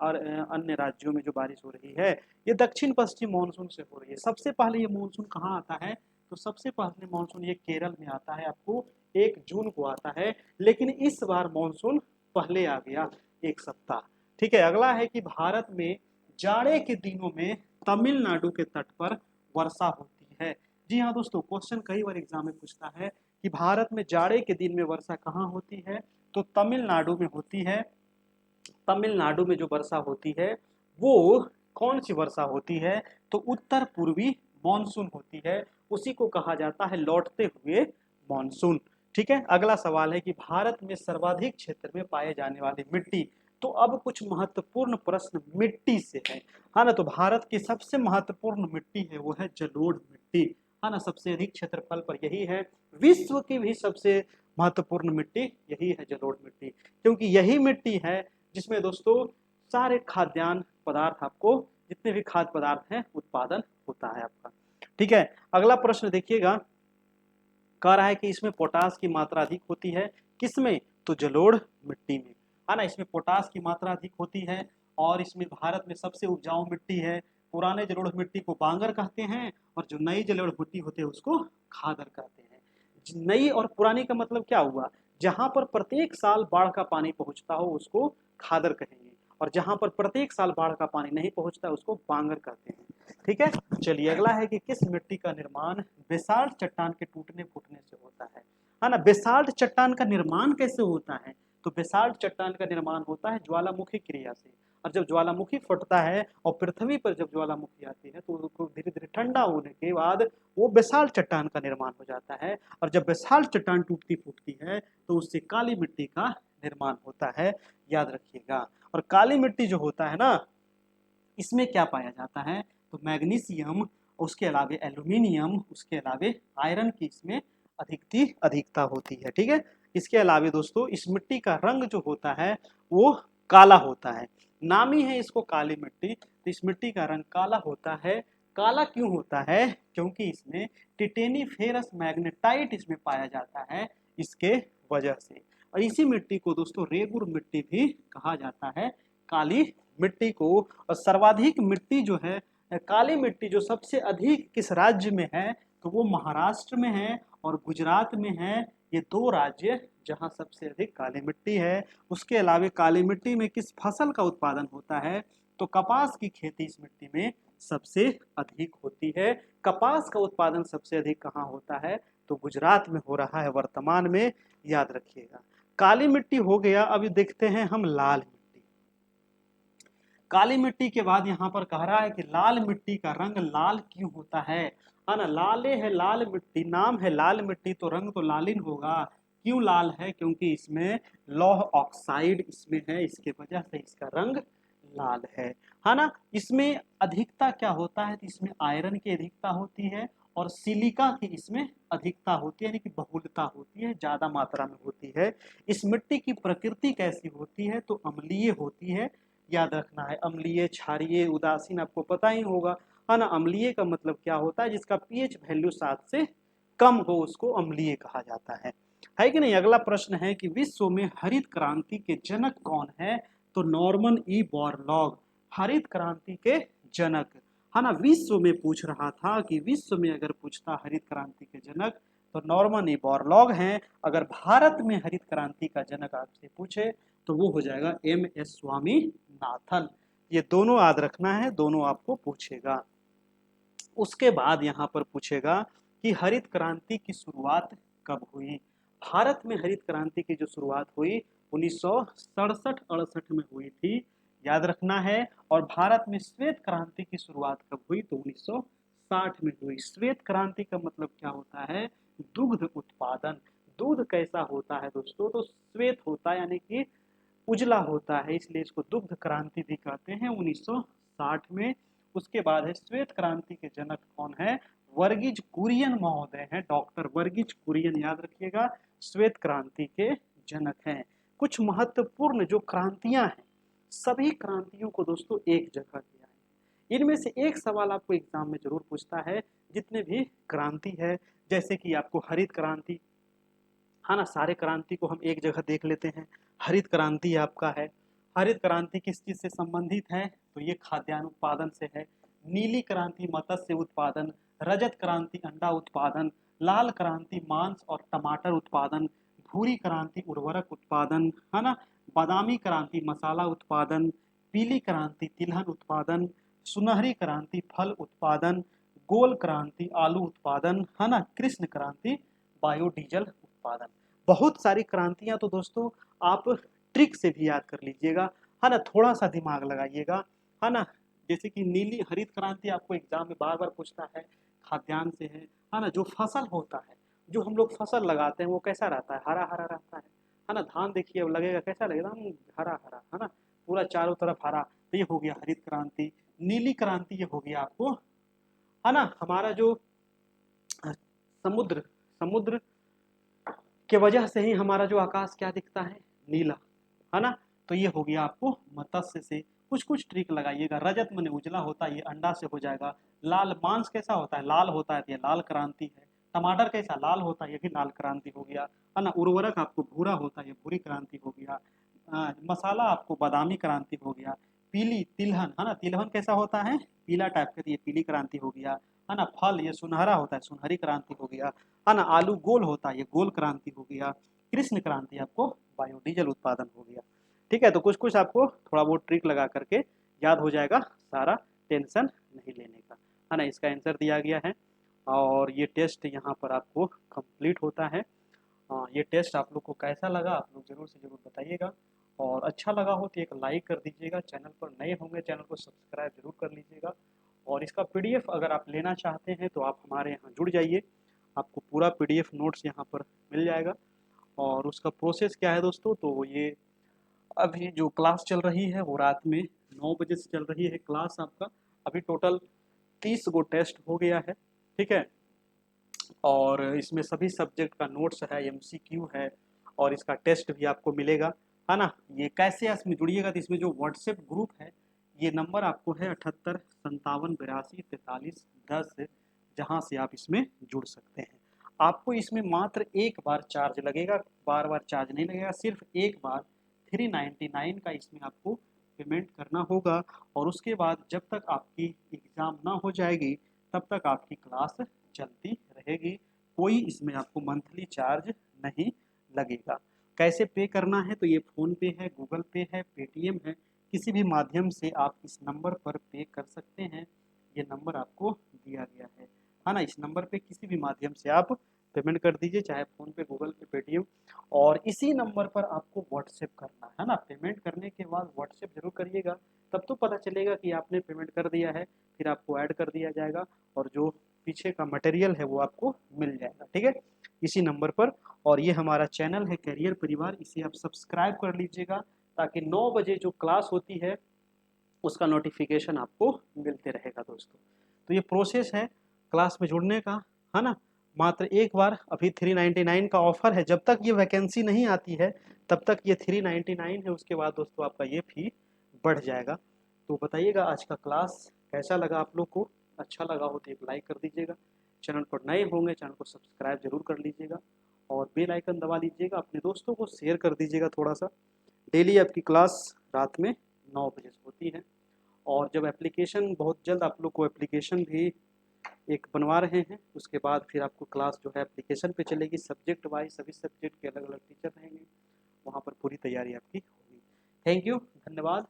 अन्य राज्यों में जो बारिश हो रही है, ये दक्षिण पश्चिम मानसून से हो रही है। सबसे पहले ये मानसून कहाँ आता है? तो सबसे पहले मानसून ये केरल में आता है, आपको 1 जून को आता है। लेकिन इस बार मानसून पहले आ गया, 1 सप्ताह, ठीक है। अगला है कि भारत में जाड़े के दिनों में तमिलनाडु के तट पर वर्षा होती है। जी हाँ दोस्तों, क्वेश्चन कई बार एग्जाम में पूछता है कि भारत में जाड़े के दिन में वर्षा कहाँ होती है? तो तमिलनाडु में होती है। तमिलनाडु में जो वर्षा होती है वो कौन सी वर्षा होती है? तो उत्तर पूर्वी मानसून होती है, उसी को कहा जाता है लौटते हुए मानसून, ठीक है। अगला सवाल है कि भारत में सर्वाधिक क्षेत्र में पाए जाने वाली मिट्टी। तो अब कुछ महत्वपूर्ण प्रश्न मिट्टी से है ना। तो भारत की सबसे महत्वपूर्ण मिट्टी है वो है जलोढ़ मिट्टी, है ना। सबसे अधिक क्षेत्रफल पर यही है। विश्व की भी सबसे महत्वपूर्ण मिट्टी यही है, जलोढ़ मिट्टी, क्योंकि यही मिट्टी है जिसमें दोस्तों सारे खाद्यान्न पदार्थ, आपको जितने भी खाद्य पदार्थ हैं उत्पादन होता है आपका, ठीक है। अगला प्रश्न देखिएगा, कह रहा है कि इसमें पोटास की मात्रा अधिक होती है, किसमें? तो जलोढ़ मिट्टी में, है ना। इसमें पोटास की मात्रा अधिक होती है और इसमें भारत में सबसे उपजाऊ मिट्टी है। पुराने जलोढ़ मिट्टी को बांगर कहते हैं और जो नई जलोढ़ मिट्टी होती है उसको खादर कहते हैं। नई और पुरानी का मतलब क्या हुआ? जहां पर प्रत्येक साल बाढ़ का पानी पहुंचता हो उसको खादर कहेंगे, और जहां पर प्रत्येक साल बाढ़ का पानी नहीं पहुंचता उसको बांगर कहते हैं, ठीक है। चलिए अगला है कि किस मिट्टी का निर्माण बेसाल्ट चट्टान के टूटने फूटने से होता है ना। बेसाल्ट चट्टान का निर्माण कैसे होता है? तो बेसाल्ट चट्टान का निर्माण होता है ज्वालामुखी क्रिया से, और जब ज्वालामुखी फटता है और पृथ्वी पर जब ज्वालामुखी आती है तो उसको धीरे धीरे ठंडा होने के बाद वो बेसाल्ट चट्टान का निर्माण हो जाता है, और जब बेसाल्ट चट्टान टूटती फूटती है तो उससे काली मिट्टी का निर्माण होता है, याद रखिएगा। और काली मिट्टी जो होता है ना, इसमें क्या पाया जाता है? तो मैग्नीशियम, उसके अलावा एल्यूमिनियम, उसके अलावा आयरन की इसमें अधिकता होती है, ठीक है। इसके अलावा दोस्तों इस मिट्टी का रंग जो होता है वो काला होता है, नामी है इसको काली मिट्टी। तो इस मिट्टी का रंग काला होता है। काला क्यों होता है? क्योंकि इसमें टिटेनीफेरस मैग्नेटाइट इसमें पाया जाता है, इसके वजह से। और इसी मिट्टी को दोस्तों रेगुर मिट्टी भी कहा जाता है, काली मिट्टी को। और सर्वाधिक मिट्टी जो है, काली मिट्टी जो सबसे अधिक किस राज्य में है? तो वो महाराष्ट्र में है और गुजरात में है। ये दो राज्य जहाँ सबसे अधिक काली मिट्टी है। उसके अलावा काली मिट्टी में किस फसल का उत्पादन होता है, तो कपास की खेती इस मिट्टी में सबसे अधिक होती है। कपास का उत्पादन सबसे अधिक कहाँ होता है, तो गुजरात में हो रहा है वर्तमान में, याद रखिएगा। काली मिट्टी हो गया। अभी देखते हैं हम लाल मिट्टी। काली मिट्टी के बाद यहाँ पर कह रहा है कि लाल मिट्टी का रंग लाल क्यों होता है ना। लाले है लाल मिट्टी, नाम है लाल मिट्टी तो रंग तो लालिन होगा। क्यों लाल है, क्योंकि इसमें लौह ऑक्साइड इसमें है, इसके वजह से इसका रंग लाल है ना। इसमें अधिकता क्या होता है, तो इसमें आयरन की अधिकता होती है और सिलिका की इसमें अधिकता होती है, यानी कि बहुलता होती है, ज्यादा मात्रा में होती है। इस मिट्टी की प्रकृति कैसी होती है, तो अम्लीय होती है। याद रखना है, अम्लीय, क्षारीय, उदासीन आपको पता ही होगा है ना। अम्लीय का मतलब क्या होता है, जिसका पीएच वैल्यू 7 से कम हो उसको अम्लीय कहा जाता है कि नहीं। अगला प्रश्न है कि विश्व में हरित क्रांति के जनक कौन है, तो नॉर्मन ई बोरलॉग हरित क्रांति के जनक है ना। विश्व में पूछ रहा था कि विश्व में अगर पूछता हरित क्रांति के जनक तो नॉर्मन ई बोरलॉग हैं। अगर भारत में हरित क्रांति का जनक आपसे पूछे तो वो हो जाएगा एम एस स्वामीनाथन। ये दोनों याद रखना है, दोनों आपको पूछेगा। उसके बाद यहाँ पर पूछेगा कि हरित क्रांति की शुरुआत कब हुई। भारत में हरित क्रांति की जो शुरुआत हुई 1967-68 में हुई थी, याद रखना है। और भारत में श्वेत क्रांति की शुरुआत कब हुई, तो 1960 में हुई। श्वेत क्रांति का मतलब क्या होता है, दुग्ध उत्पादन। दूध कैसा होता है दोस्तों, तो श्वेत होता है, यानी कि उजला होता है, इसलिए इसको दुग्ध क्रांति भी कहते हैं 1960 में। उसके बाद है श्वेत क्रांति के जनक कौन है, वर्गीज कुरियन महोदय हैं, डॉक्टर वर्गीज कुरियन, याद रखिएगा, श्वेत क्रांति के जनक हैं। कुछ महत्वपूर्ण जो क्रांतियां हैं, सभी क्रांतियों को दोस्तों एक जगह दिया है। इनमें से एक सवाल आपको एग्जाम में जरूर पूछता है, जितने भी क्रांति है, जैसे कि आपको हरित क्रांति है ना, सारे क्रांति को हम एक जगह देख लेते हैं। हरित क्रांति आपका है, हरित क्रांति किस चीज से संबंधित है, तो ये खाद्यान्न उत्पादन से है। नीली क्रांति मत्स्य उत्पादन, रजत क्रांति अंडा उत्पादन, लाल क्रांति मांस और टमाटर उत्पादन, भूरी क्रांति उर्वरक उत्पादन है ना, बादामी क्रांति मसाला उत्पादन, पीली क्रांति तिलहन उत्पादन, सुनहरी क्रांति फल उत्पादन, गोल क्रांति आलू उत्पादन है ना, कृष्ण क्रांति बायोडीजल उत्पादन। बहुत सारी क्रांतियां तो दोस्तों आप ट्रिक से भी याद कर लीजिएगा है ना, थोड़ा सा दिमाग लगाइएगा है ना। जैसे कि नीली हरित क्रांति आपको एग्जाम में बार बार पूछता है, खाद्यान्न से है ना। जो फसल होता है, जो हम लोग फसल लगाते हैं वो कैसा रहता है, हरा हरा रहता है ना। धान देखिए लगेगा कैसा लगेगा, हरा हरा है ना, पूरा चारों तरफ हरा। तो ये हो गया हरित क्रांति। नीली क्रांति ये हो गया आपको है ना, हमारा जो समुद्र समुद्र के वजह से ही हमारा जो आकाश क्या दिखता है, नीला है ना। तो ये हो गया आपको मत्स्य से। कुछ कुछ ट्रिक लगाइएगा। रजत मने उजला होता है, ये अंडा से हो जाएगा। लाल मांस कैसा होता है, लाल होता है, तो ये लाल क्रांति है। टमाटर कैसा लाल होता है, ये भी लाल क्रांति हो गया है ना। उर्वरक आपको भूरा होता है, ये भूरी क्रांति हो गया। मसाला आपको बादामी क्रांति हो गया। पीली तिलहन है ना, तिलहन कैसा होता है, पीला टाइप का, ये पीली क्रांति हो गया है ना। फल ये सुनहरा होता है, सुनहरी क्रांति हो गया है ना। आलू गोल होता है, ये गोल क्रांति हो गया। कृष्ण क्रांति आपको बायोडीजल उत्पादन हो गया। ठीक है, तो कुछ कुछ आपको थोड़ा बहुत ट्रिक लगा करके याद हो जाएगा, सारा टेंशन नहीं लेने का है ना। इसका आंसर दिया गया है और ये टेस्ट यहाँ पर आपको कंप्लीट होता है। ये टेस्ट आप लोग को कैसा लगा, आप लोग जरूर से जरूर बताइएगा। और अच्छा लगा हो तो एक लाइक कर दीजिएगा। चैनल पर नए होंगे, चैनल को सब्सक्राइब जरूर कर लीजिएगा। और इसका पीडीएफ अगर आप लेना चाहते हैं तो आप हमारे यहाँ जुड़ जाइए, आपको पूरा पीडीएफ नोट्स यहाँ पर मिल जाएगा। और उसका प्रोसेस क्या है दोस्तों, तो ये अभी जो क्लास चल रही है वो रात में 9 बजे से चल रही है क्लास आपका। अभी टोटल 30 गो टेस्ट हो गया है, ठीक है। और इसमें सभी सब्जेक्ट का नोट्स है, एमसीक्यू है और इसका टेस्ट भी आपको मिलेगा है ना। ये कैसे इसमें जुड़िएगा, तो इसमें जो व्हाट्सएप ग्रुप है, ये नंबर आपको है 78 57 82 43 10, जहाँ से आप इसमें जुड़ सकते हैं। आपको इसमें मात्र एक बार चार्ज लगेगा, बार बार चार्ज नहीं लगेगा, सिर्फ एक बार 399 का इसमें आपको पेमेंट करना होगा। और उसके बाद जब तक आपकी एग्ज़ाम ना हो जाएगी तब तक आपकी क्लास चलती रहेगी, कोई इसमें आपको मंथली चार्ज नहीं लगेगा। कैसे पे करना है, तो ये फ़ोन पे है, गूगल पे है, पेटीएम है, किसी भी माध्यम से आप इस नंबर पर पे कर सकते हैं। ये नंबर आपको दिया गया है ना? इस नंबर पे किसी भी माध्यम से आप पेमेंट कर दीजिए, चाहे फ़ोन पे, गूगल पे, पेटीएम। और इसी नंबर पर आपको व्हाट्सएप करना है ना? पेमेंट करने के बाद व्हाट्सएप ज़रूर करिएगा, तब तो पता चलेगा कि आपने पेमेंट कर दिया है, फिर आपको ऐड कर दिया जाएगा और जो पीछे का मटेरियल है वो आपको मिल जाएगा, ठीक है? इसी नंबर पर। और ये हमारा चैनल है कैरियर परिवार, इसे आप सब्सक्राइब कर लीजिएगा ताकि 9 बजे जो क्लास होती है उसका नोटिफिकेशन आपको मिलते रहेगा दोस्तों। तो ये प्रोसेस है क्लास में जुड़ने का, है ना? मात्र एक बार, अभी 399 का ऑफर है, जब तक ये वैकेंसी नहीं आती है तब तक ये 399 है, उसके बाद दोस्तों आपका ये फी बढ़ जाएगा। तो बताइएगा आज का क्लास कैसा लगा आप लोग को? अच्छा लगा हो तो एक लाइक कर दीजिएगा, चैनल पर नए होंगे चैनल को सब्सक्राइब जरूर कर लीजिएगा और बेल आइकन दबा लीजिएगा, अपने दोस्तों को शेयर कर दीजिएगा थोड़ा सा। डेली आपकी क्लास रात में 9 बजे से होती है। और जब एप्लीकेशन, बहुत जल्द आप लोग को एप्लीकेशन भी एक बनवा रहे हैं, उसके बाद फिर आपको क्लास जो है एप्लीकेशन पे चलेगी, सब्जेक्ट वाइज सभी सब्जेक्ट के अलग अलग टीचर रहेंगे, वहाँ पर पूरी तैयारी आपकी होगी। थैंक यू, धन्यवाद।